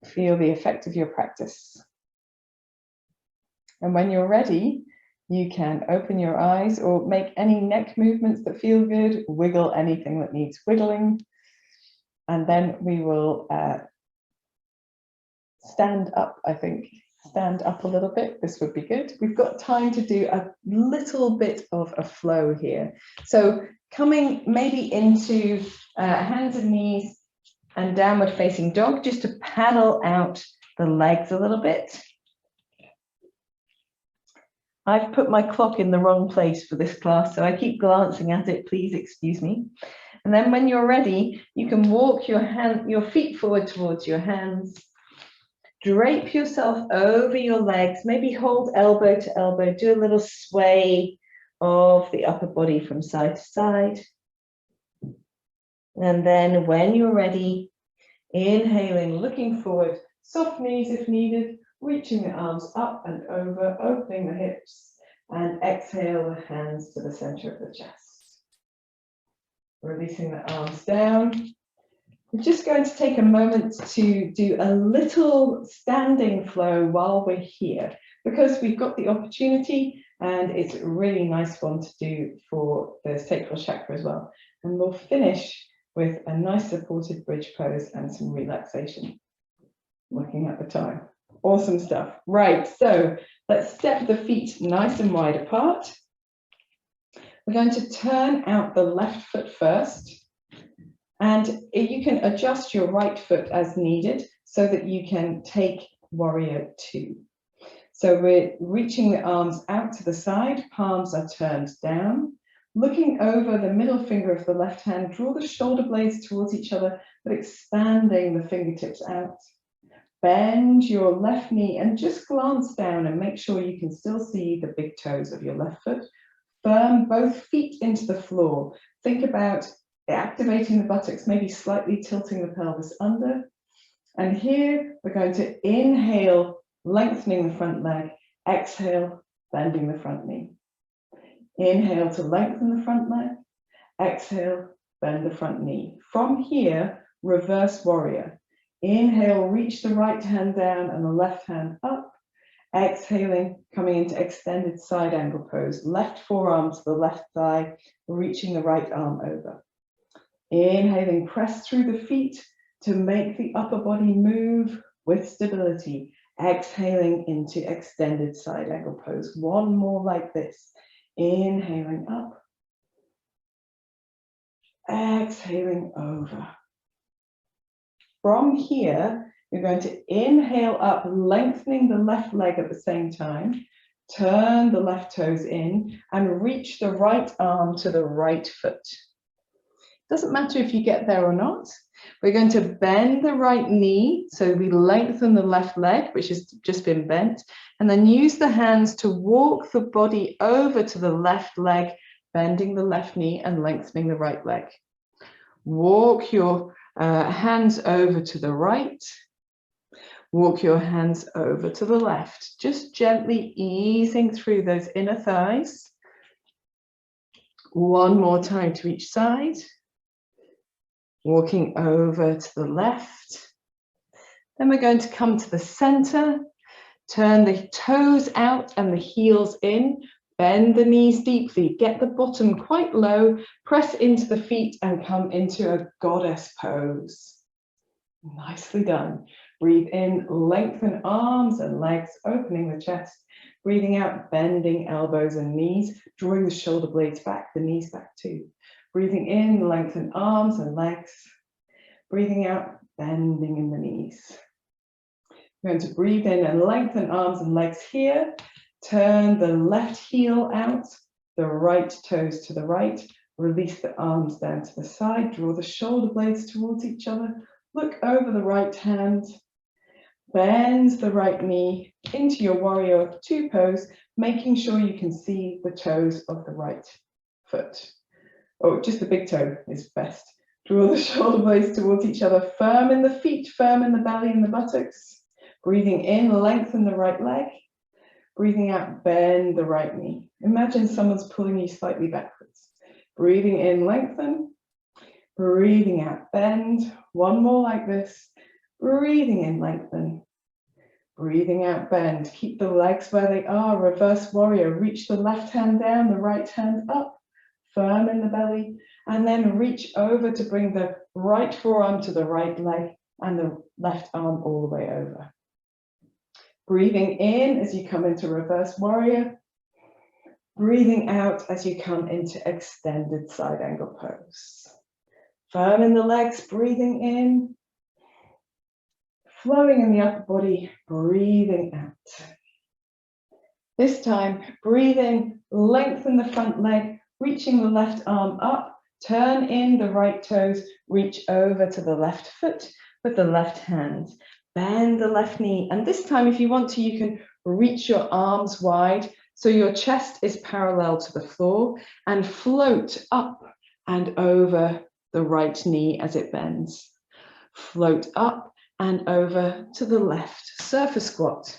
Feel the effect of your practice. And when you're ready, you can open your eyes or make any neck movements that feel good, wiggle anything that needs wiggling. And then we will stand up, I think. Stand up a little bit, this would be good. We've got time to do a little bit of a flow here. So coming maybe into hands and knees and downward facing dog, just to paddle out the legs a little bit. I've put my clock in the wrong place for this class, so I keep glancing at it, please excuse me. And then when you're ready, you can walk your feet forward towards your hands. Drape yourself over your legs, maybe hold elbow to elbow, do a little sway of the upper body from side to side. And then when you're ready, inhaling, looking forward, soft knees if needed, reaching the arms up and over, opening the hips, and exhale the hands to the center of the chest. Releasing the arms down. We're just going to take a moment to do a little standing flow while we're here, because we've got the opportunity and it's a really nice one to do for the sacral chakra as well. And we'll finish with a nice supported bridge pose and some relaxation. Looking at the time. Awesome stuff. Right, so let's step the feet nice and wide apart. We're going to turn out the left foot first. And you can adjust your right foot as needed so that you can take warrior two. So we're reaching the arms out to the side, palms are turned down. Looking over the middle finger of the left hand, draw the shoulder blades towards each other, but expanding the fingertips out. Bend your left knee and just glance down and make sure you can still see the big toes of your left foot. Firm both feet into the floor. Think about activating the buttocks, maybe slightly tilting the pelvis under. And here we're going to inhale, lengthening the front leg, exhale, bending the front knee. Inhale to lengthen the front leg, exhale, bend the front knee. From here, reverse warrior. Inhale, reach the right hand down and the left hand up. Exhaling, coming into extended side angle pose. Left forearm to the left thigh, reaching the right arm over. Inhaling, press through the feet to make the upper body move with stability. Exhaling into extended side angle pose. One more like this. Inhaling up. Exhaling over. From here, you're going to inhale up, lengthening the left leg at the same time. Turn the left toes in and reach the right arm to the right foot. Doesn't matter if you get there or not. We're going to bend the right knee, so we lengthen the left leg, which has just been bent, and then use the hands to walk the body over to the left leg, bending the left knee and lengthening the right leg. Walk your hands over to the right. Walk your hands over to the left, just gently easing through those inner thighs. One more time to each side. Walking over to the left. Then we're going to come to the center. Turn the toes out and the heels in. Bend the knees deeply. Get the bottom quite low. Press into the feet and come into a goddess pose. Nicely done. Breathe in, lengthen arms and legs, opening the chest. Breathing out, bending elbows and knees, drawing the shoulder blades back, the knees back too. Breathing in, lengthen arms and legs. Breathing out, bending in the knees. We're going to breathe in and lengthen arms and legs here. Turn the left heel out, the right toes to the right. Release the arms down to the side. Draw the shoulder blades towards each other. Look over the right hand. Bend the right knee into your warrior two pose, making sure you can see the toes of the right foot. Oh, just the big toe is best. Draw the shoulder blades towards each other, firm in the feet, firm in the belly and the buttocks. Breathing in, lengthen the right leg. Breathing out, bend the right knee. Imagine someone's pulling you slightly backwards. Breathing in, lengthen. Breathing out, bend. One more like this. Breathing in, lengthen. Breathing out, bend. Keep the legs where they are. Reverse warrior. Reach the left hand down, the right hand up. Firm in the belly. And then reach over to bring the right forearm to the right leg and the left arm all the way over. Breathing in as you come into reverse warrior. Breathing out as you come into extended side angle pose. Firm in the legs, breathing in. Flowing in the upper body, breathing out. This time, breathe in, lengthen the front leg, reaching the left arm up, turn in the right toes, reach over to the left foot with the left hand. Bend the left knee, and this time, if you want to, you can reach your arms wide so your chest is parallel to the floor and float up and over the right knee as it bends. Float up and over to the left, surface squat.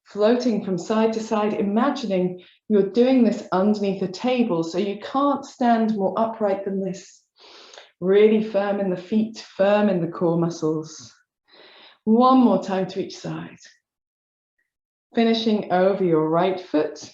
Floating from side to side, imagining you're doing this underneath a table, so you can't stand more upright than this. Really firm in the feet, firm in the core muscles. One more time to each side. Finishing over your right foot.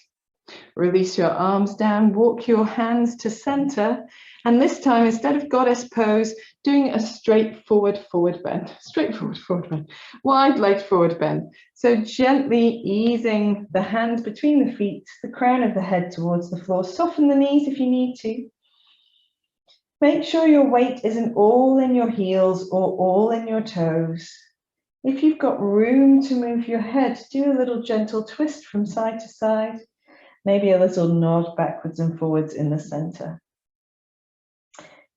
Release your arms down, walk your hands to center, and this time, instead of goddess pose, doing a straightforward forward bend. Straightforward forward bend. Wide legged forward bend. So gently easing the hand between the feet, the crown of the head towards the floor. Soften the knees if you need to. Make sure your weight isn't all in your heels or all in your toes. If you've got room to move your head, do a little gentle twist from side to side. Maybe a little nod backwards and forwards in the center.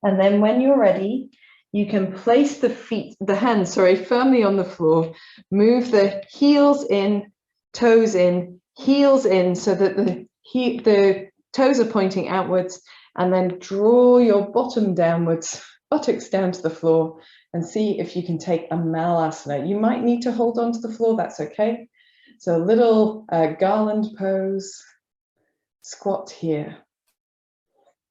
And then when you're ready, you can place the hands firmly on the floor. Move the heels in, toes in, heels in, so that the toes are pointing outwards, and then draw your bottom downwards, buttocks down to the floor, and see if you can take a malasana. You might need to hold on to the floor, that's okay. So a little garland pose. Squat here.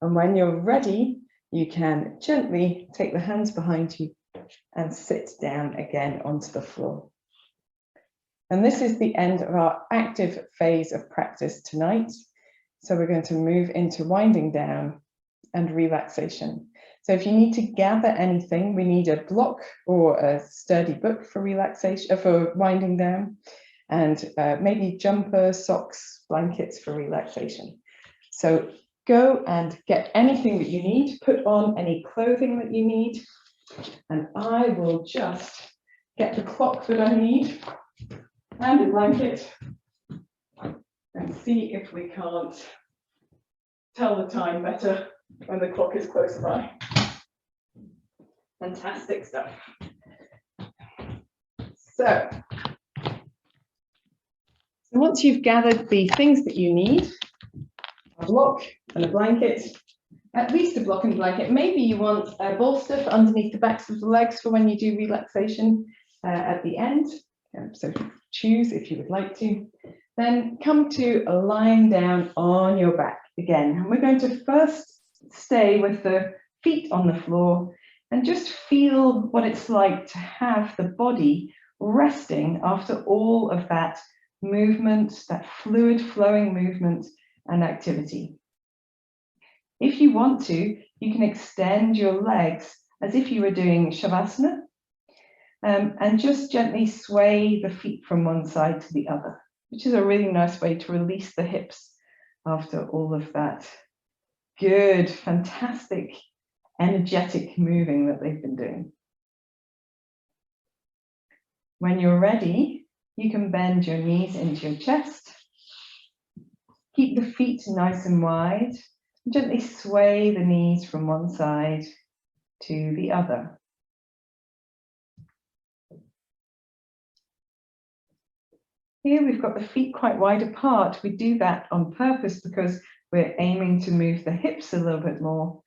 And when you're ready, you can gently take the hands behind you and sit down again onto the floor. And this is the end of our active phase of practice tonight. So we're going to move into winding down and relaxation. So if you need to gather anything, we need a block or a sturdy book for relaxation, for winding down, and maybe jumper, socks, blankets for relaxation. So go and get anything that you need, put on any clothing that you need, and I will just get the clock that I need and a blanket and see if we can't tell the time better when the clock is close by. Fantastic stuff. So once you've gathered the things that you need, a block and a blanket, at least a block and a blanket, maybe you want a bolster for underneath the backs of the legs for when you do relaxation at the end. So choose if you would like to. Then come to lying down on your back again. And we're going to first stay with the feet on the floor and just feel what it's like to have the body resting after all of that movement, that fluid flowing movement and activity. If you want to, you can extend your legs as if you were doing Shavasana, and just gently sway the feet from one side to the other, which is a really nice way to release the hips after all of that good, fantastic, energetic moving that they've been doing. When you're ready, you can bend your knees into your chest. Keep the feet nice and wide. Gently sway the knees from one side to the other. Here we've got the feet quite wide apart. We do that on purpose because we're aiming to move the hips a little bit more.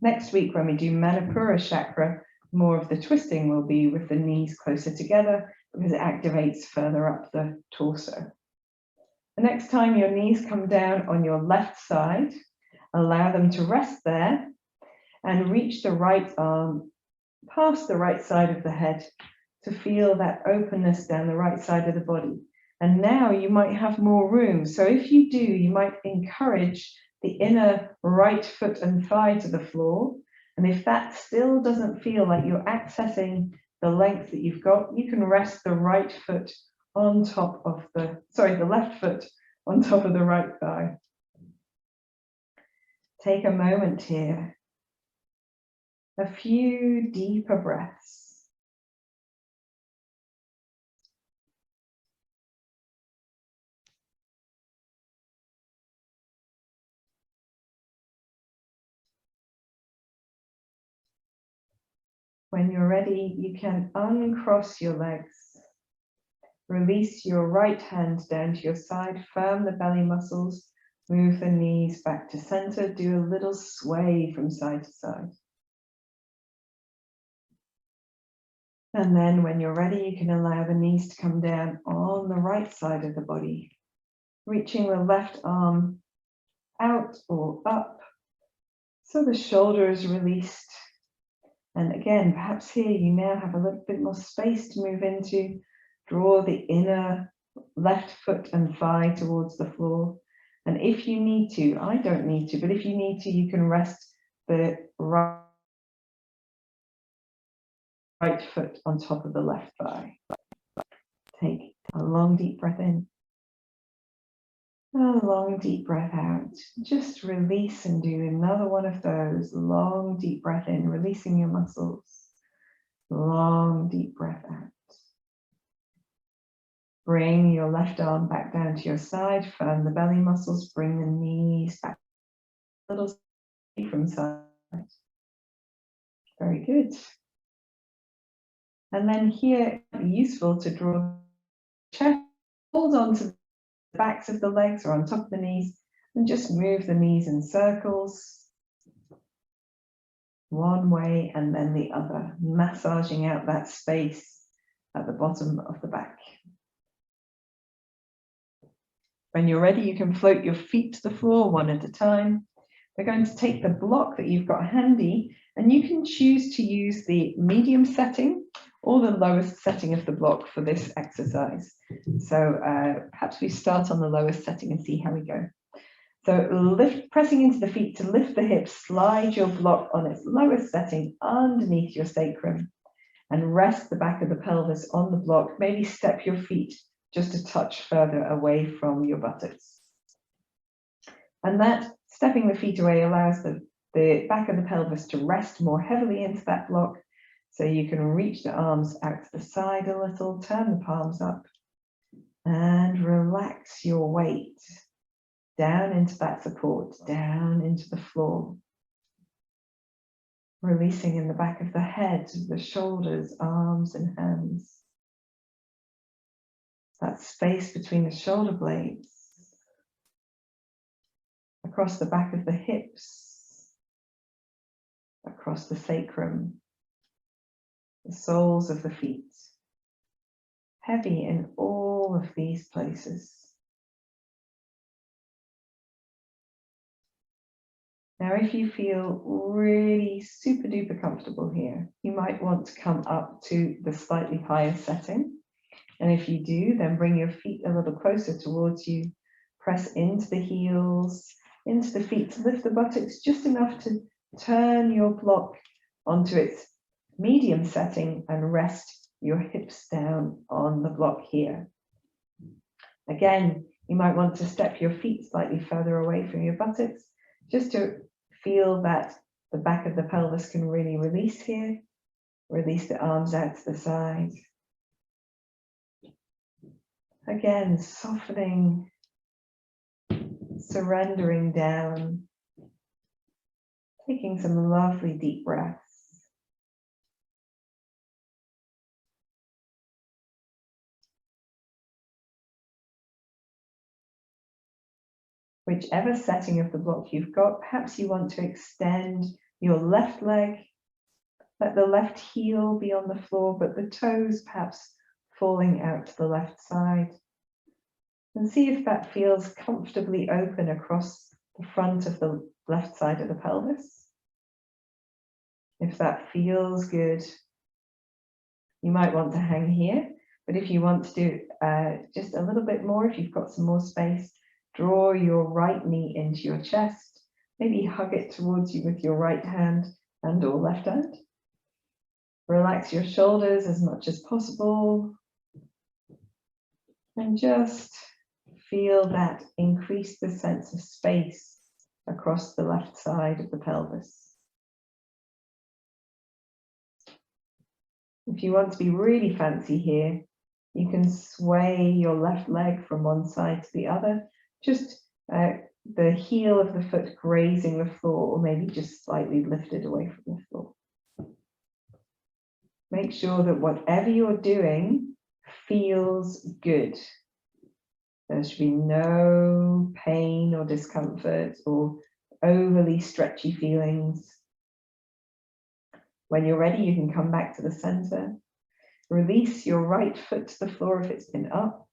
Next week when we do Manipura chakra, more of the twisting will be with the knees closer together because it activates further up the torso. The next time your knees come down on your left side, allow them to rest there and reach the right arm past the right side of the head to feel that openness down the right side of the body. And now you might have more room. So if you do, you might encourage the inner right foot and thigh to the floor. And if that still doesn't feel like you're accessing the length that you've got, you can rest the right foot on top of the left foot on top of the right thigh. Take a moment here. A few deeper breaths. When you're ready, you can uncross your legs. Release your right hand down to your side, firm the belly muscles, move the knees back to center, do a little sway from side to side. And then when you're ready, you can allow the knees to come down on the right side of the body, reaching the left arm out or up, so the shoulder is released. And again, perhaps here you now have a little bit more space to move into. Draw the inner left foot and thigh towards the floor. And if you need to, I don't need to, but if you need to, you can rest the right foot on top of the left thigh. Take a long deep breath in. A long deep breath out. Just release and do another one of those. Long deep breath in, releasing your muscles. Long deep breath out. Bring your left arm back down to your side. Firm the belly muscles. Bring the knees back. A little from side. Very good. And then here, it would be useful to draw the chest. Hold on to the backs of the legs or on top of the knees and just move the knees in circles, one way and then the other, massaging out that space at the bottom of the back. When you're ready, you can float your feet to the floor one at a time. We're going to take the block that you've got handy And you can choose to use the medium setting or the lowest setting of the block for this exercise. So perhaps we start on the lowest setting and see how we go. So pressing into the feet to lift the hips, slide your block on its lowest setting underneath your sacrum and rest the back of the pelvis on the block. Maybe step your feet just a touch further away from your buttocks. And that stepping the feet away allows the back of the pelvis to rest more heavily into that block. So you can reach the arms out to the side a little, turn the palms up and relax your weight down into that support, down into the floor. Releasing in the back of the head, the shoulders, arms and hands. That space between the shoulder blades. Across the back of the hips. Across the sacrum. The soles of the feet. Heavy in all of these places. Now, if you feel really super duper comfortable here, you might want to come up to the slightly higher setting. And if you do, then bring your feet a little closer towards you. Press into the heels, into the feet to lift the buttocks just enough to turn your block onto its medium setting and rest your hips down on the block here. Again, you might want to step your feet slightly further away from your buttocks, just to feel that the back of the pelvis can really release here. Release the arms out to the side. Again, softening, surrendering down, taking some lovely deep breaths. Whichever setting of the block you've got, perhaps you want to extend your left leg, let the left heel be on the floor, but the toes perhaps falling out to the left side. And see if that feels comfortably open across the front of the left side of the pelvis. If that feels good, you might want to hang here, but if you want to do just a little bit more, if you've got some more space, draw your right knee into your chest, maybe hug it towards you with your right hand and or left hand. Relax your shoulders as much as possible. And just feel that increase the sense of space across the left side of the pelvis. If you want to be really fancy here, you can sway your left leg from one side to the other. Just the heel of the foot grazing the floor, or maybe just slightly lifted away from the floor. Make sure that whatever you're doing feels good. There should be no pain or discomfort or overly stretchy feelings. When you're ready, you can come back to the center. Release your right foot to the floor if it's been up.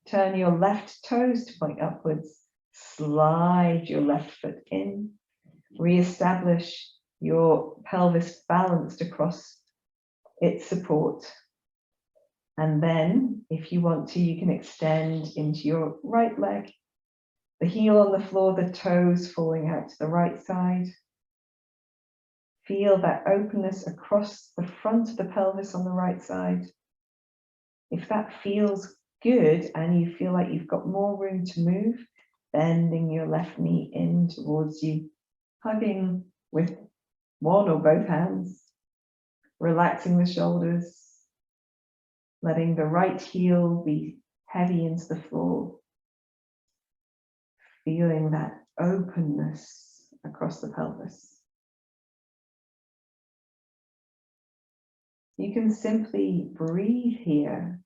Turn your left toes to point upwards. Slide your left foot in. Re-establish your pelvis balanced across its support. And then, if you want to, you can extend into your right leg. The heel on the floor, the toes falling out to the right side. Feel that openness across the front of the pelvis on the right side. If that feels good and you feel like you've got more room to move, bending your left knee in towards you, hugging with one or both hands, relaxing the shoulders, letting the right heel be heavy into the floor, feeling that openness across the pelvis. You can simply breathe here,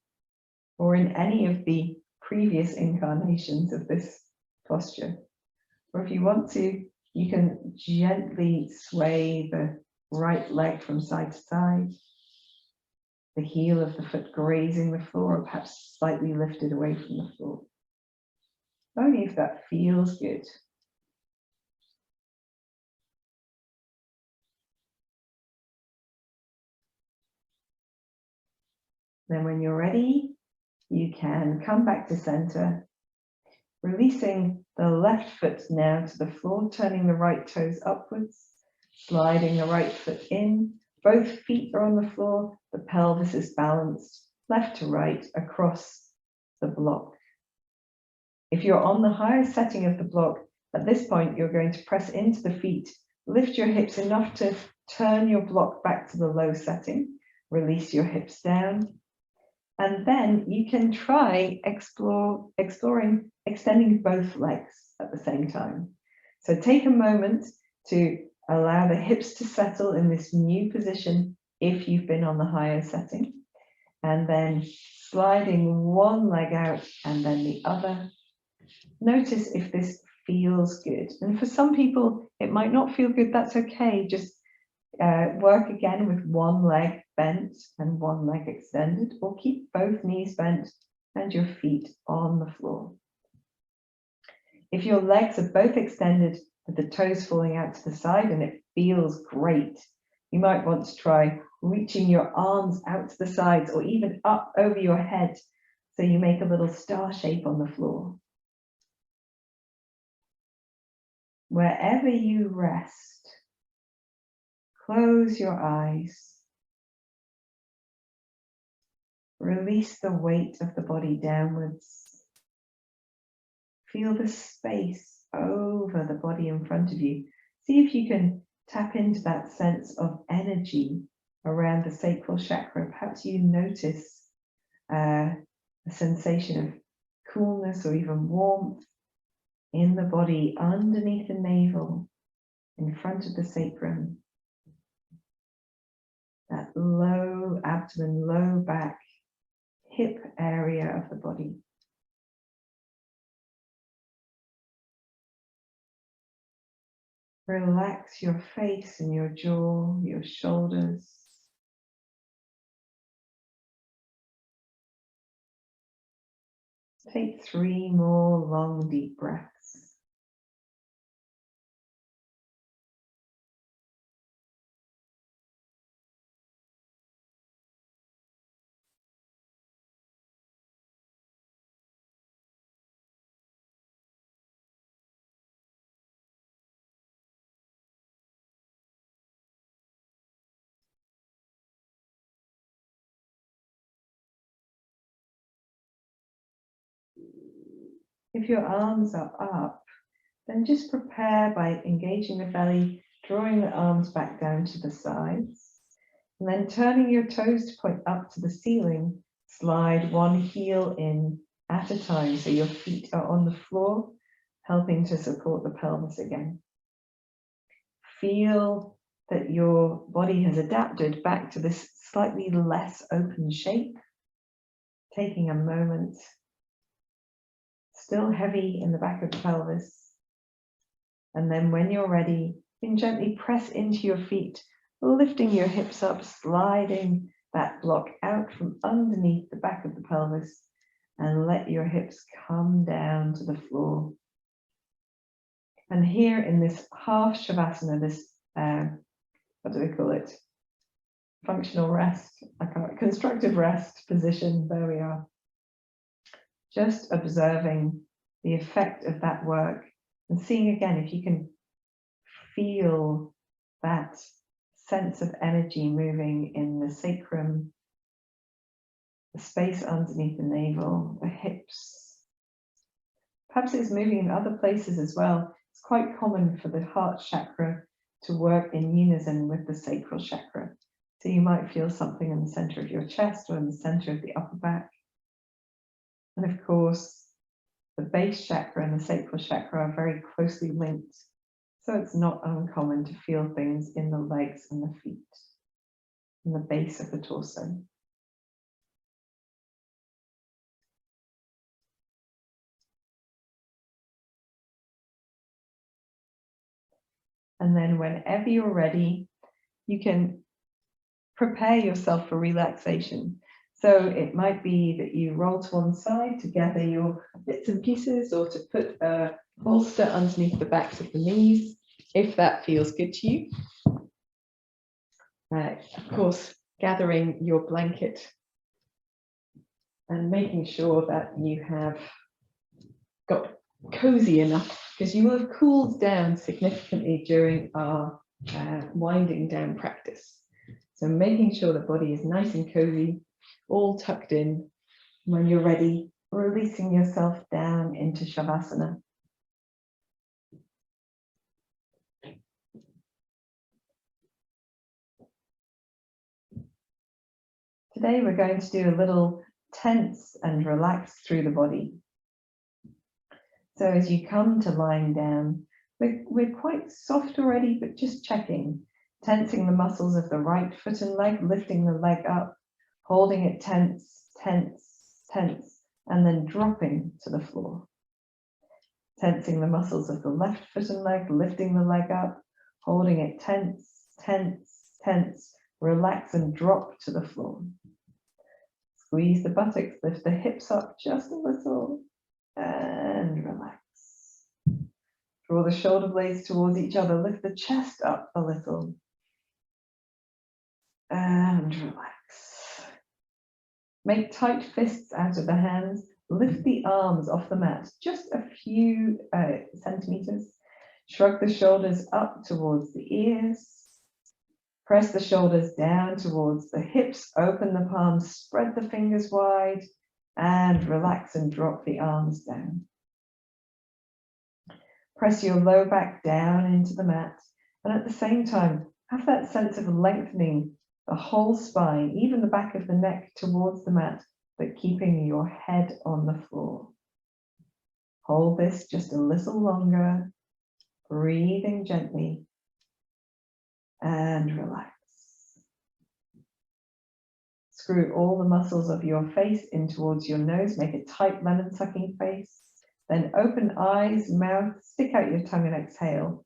or in any of the previous incarnations of this posture. Or if you want to, you can gently sway the right leg from side to side, the heel of the foot grazing the floor, or perhaps slightly lifted away from the floor. Only if that feels good. Then when you're ready, you can come back to center, releasing the left foot now to the floor, turning the right toes upwards, sliding the right foot in. Both feet are on the floor, the pelvis is balanced, left to right across the block. If you're on the higher setting of the block, at this point, you're going to press into the feet, lift your hips enough to turn your block back to the low setting, release your hips down, and then you can try exploring extending both legs at the same time. So take a moment to allow the hips to settle in this new position if you've been on the higher setting, and then sliding one leg out and then the other. Notice if this feels good. And for some people, it might not feel good. That's okay. Just work again with one leg bent and one leg extended, or keep both knees bent and your feet on the floor. If your legs are both extended with the toes falling out to the side and it feels great, you might want to try reaching your arms out to the sides or even up over your head so you make a little star shape on the floor. Wherever you rest, close your eyes. Release the weight of the body downwards. Feel the space over the body in front of you. See if you can tap into that sense of energy around the sacral chakra. Perhaps you notice a sensation of coolness or even warmth in the body underneath the navel, in front of the sacrum. That low abdomen, low back, hip area of the body. Relax your face and your jaw, your shoulders. Take 3 more long, deep breaths. If your arms are up, then just prepare by engaging the belly, drawing the arms back down to the sides, and then turning your toes to point up to the ceiling. Slide one heel in at a time so your feet are on the floor, helping to support the pelvis again. Feel that your body has adapted back to this slightly less open shape. Taking a moment. Still heavy in the back of the pelvis. And then when you're ready, you can gently press into your feet, lifting your hips up, sliding that block out from underneath the back of the pelvis, and let your hips come down to the floor. And here in this half Shavasana, this, what do we call it? Functional rest, constructive rest position, there we are. Just observing the effect of that work and seeing again if you can feel that sense of energy moving in the sacrum, the space underneath the navel, the hips. Perhaps it's moving in other places as well. It's quite common for the heart chakra to work in unison with the sacral chakra. So you might feel something in the center of your chest or in the center of the upper back. And of course, the base chakra and the sacral chakra are very closely linked. So it's not uncommon to feel things in the legs and the feet, in the base of the torso. And then whenever you're ready, you can prepare yourself for relaxation. So it might be that you roll to one side to gather your bits and pieces, or to put a bolster underneath the backs of the knees, if that feels good to you. Of course, gathering your blanket and making sure that you have got cozy enough, because you will have cooled down significantly during our winding down practice. So making sure the body is nice and cozy, all tucked in. When you're ready, releasing yourself down into Shavasana. Today we're going to do a little tense and relax through the body. So as you come to lying down, we're quite soft already, but just checking, tensing the muscles of the right foot and leg, lifting the leg up, holding it tense, tense, tense, and then dropping to the floor. Tensing the muscles of the left foot and leg, lifting the leg up, holding it tense, tense, tense, relax and drop to the floor. Squeeze the buttocks, lift the hips up just a little, and relax. Draw the shoulder blades towards each other, lift the chest up a little, and relax. Make tight fists out of the hands, lift the arms off the mat, just a few centimeters. Shrug the shoulders up towards the ears. Press the shoulders down towards the hips, open the palms, spread the fingers wide, and relax and drop the arms down. Press your low back down into the mat, and at the same time, have that sense of lengthening the whole spine, even the back of the neck towards the mat, but keeping your head on the floor. Hold this just a little longer, breathing gently, and relax. Screw all the muscles of your face in towards your nose, make a tight lemon sucking face, then open eyes, mouth, stick out your tongue and exhale.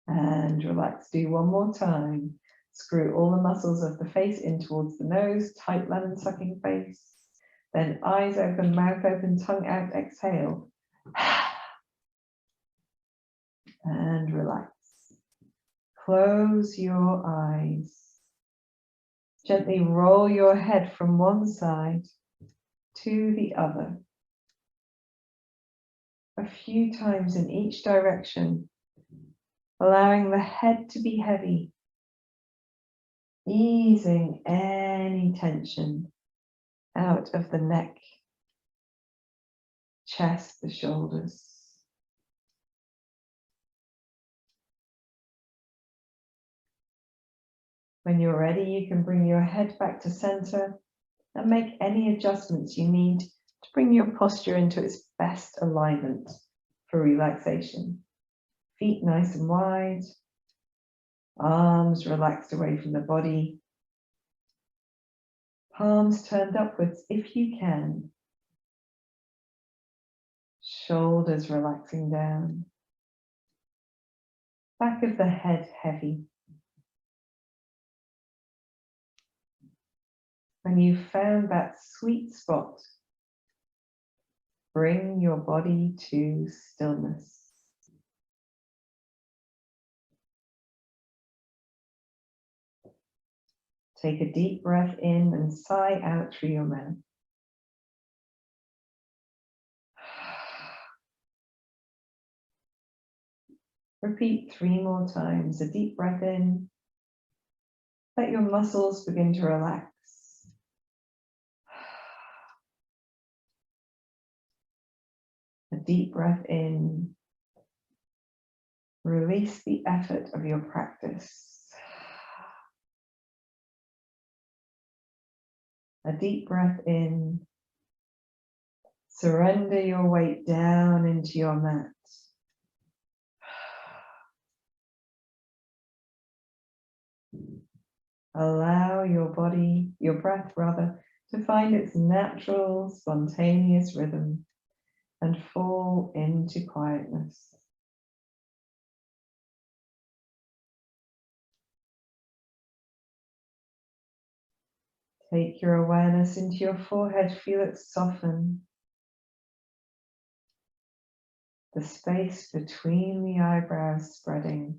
And relax. Do one more time. Screw all the muscles of the face in towards the nose, tight lemon sucking face, then eyes open, mouth open, tongue out, exhale. And relax. Close your eyes. Gently roll your head from one side to the other. A few times in each direction, allowing the head to be heavy, easing any tension out of the neck, chest, the shoulders. When you're ready, you can bring your head back to center and make any adjustments you need to bring your posture into its best alignment for relaxation. Feet nice and wide, arms relaxed away from the body, palms turned upwards if you can, shoulders relaxing down, back of the head heavy. When you've found that sweet spot, bring your body to stillness. Take a deep breath in and sigh out through your mouth. Repeat 3 more times. A deep breath in. Let your muscles begin to relax. A deep breath in. Release the effort of your practice. A deep breath in. Surrender your weight down into your mat. Allow your body, your breath rather, to find its natural, spontaneous rhythm and fall into quietness. Take your awareness into your forehead, feel it soften. The space between the eyebrows spreading.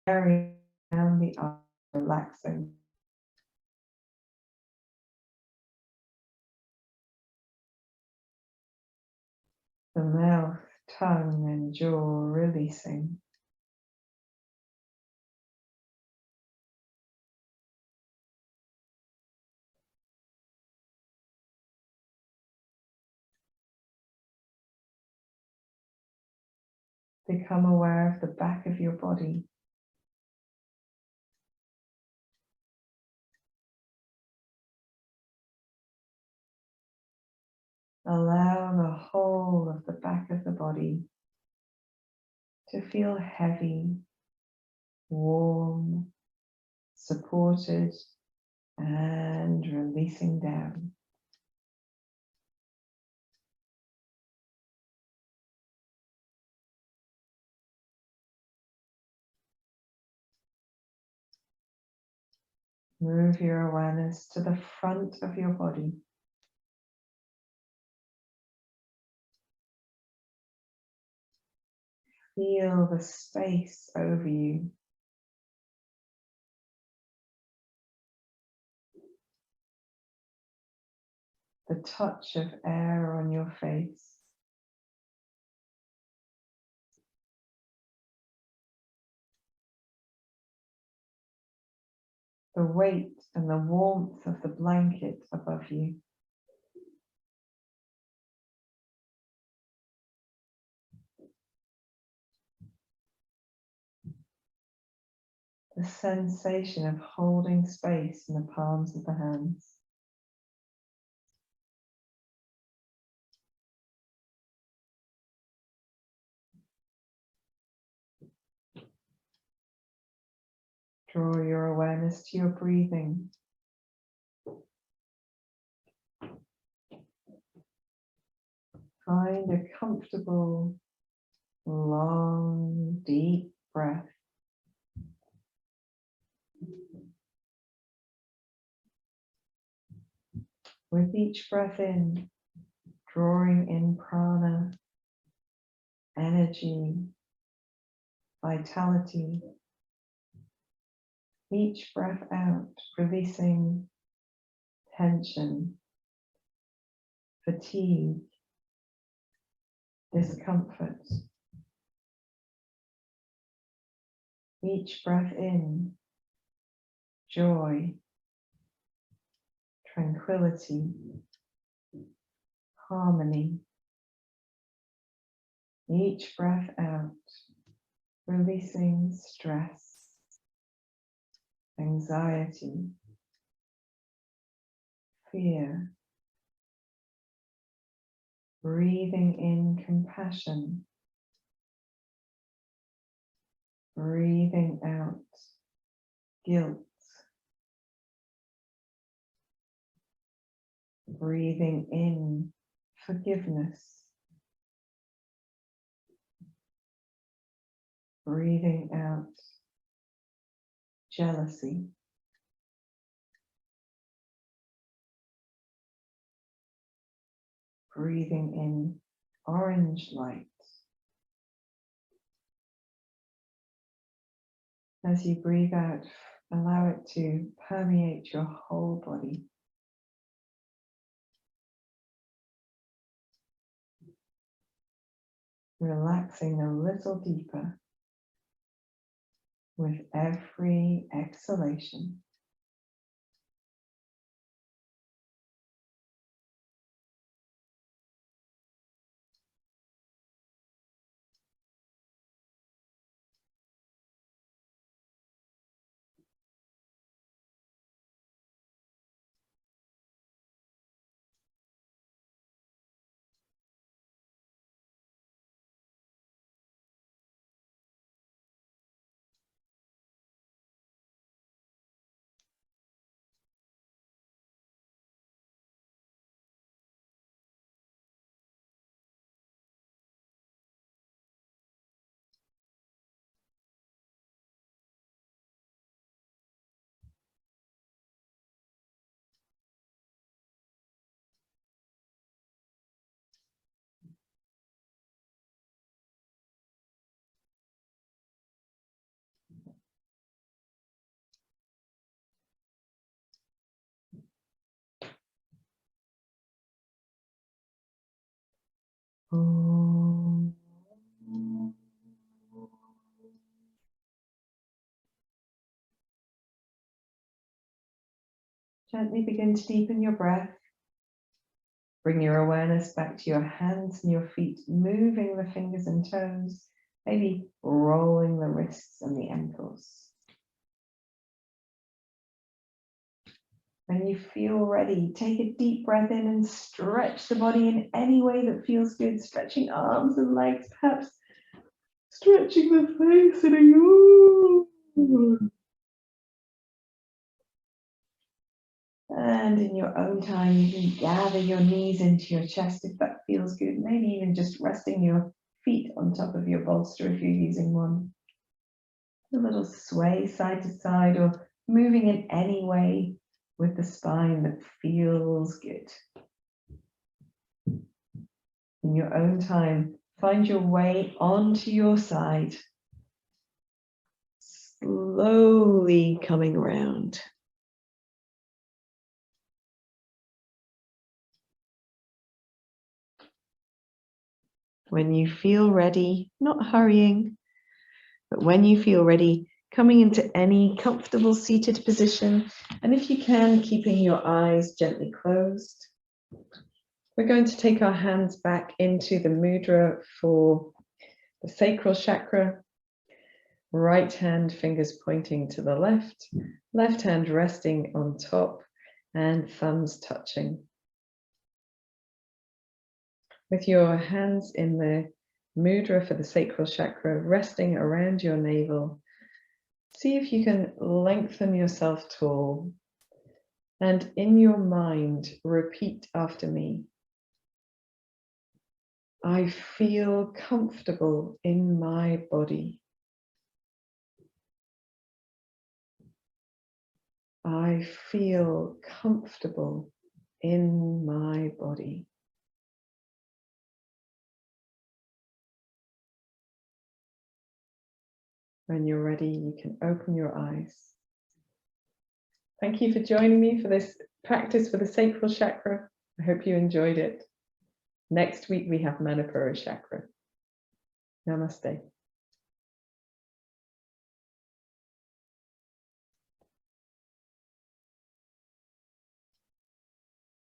area around the eyes relaxing. The mouth, tongue, and jaw releasing. Become aware of the back of your body. Allow the whole of the back of the body to feel heavy, warm, supported, and releasing down. Move your awareness to the front of your body. Feel the space over you. The touch of air on your face. The weight and the warmth of the blanket above you. The sensation of holding space in the palms of the hands. Draw your awareness to your breathing. Find a comfortable, long, deep breath. With each breath in, drawing in prana, energy, vitality. Each breath out, releasing tension, fatigue, discomfort. Each breath in, joy, tranquility, harmony. Each breath out, releasing stress, anxiety, fear. Breathing in compassion, breathing out guilt, breathing in forgiveness, breathing out jealousy. Breathing in orange light. As you breathe out, allow it to permeate your whole body. Relaxing a little deeper with every exhalation. Gently begin to deepen your breath. Bring your awareness back to your hands and your feet, moving the fingers and toes, maybe rolling the wrists and the ankles. When you feel ready, take a deep breath in and stretch the body in any way that feels good, stretching arms and legs, perhaps stretching the face in a yawn. And in your own time, you can gather your knees into your chest if that feels good. Maybe even just resting your feet on top of your bolster if you're using one. A little sway side to side or moving in any way with the spine that feels good. In your own time, find your way onto your side, slowly coming around. When you feel ready, not hurrying, but when you feel ready, coming into any comfortable seated position, and if you can, keeping your eyes gently closed. We're going to take our hands back into the mudra for the sacral chakra. Right hand fingers pointing to the left hand resting on top, and thumbs touching. With your hands in the mudra for the sacral chakra resting around your navel, see if you can lengthen yourself tall, and in your mind repeat after me. I feel comfortable in my body. I feel comfortable in my body. When you're ready, you can open your eyes. Thank you for joining me for this practice for the sacral chakra. I hope you enjoyed it. Next week, we have Manipura chakra. Namaste.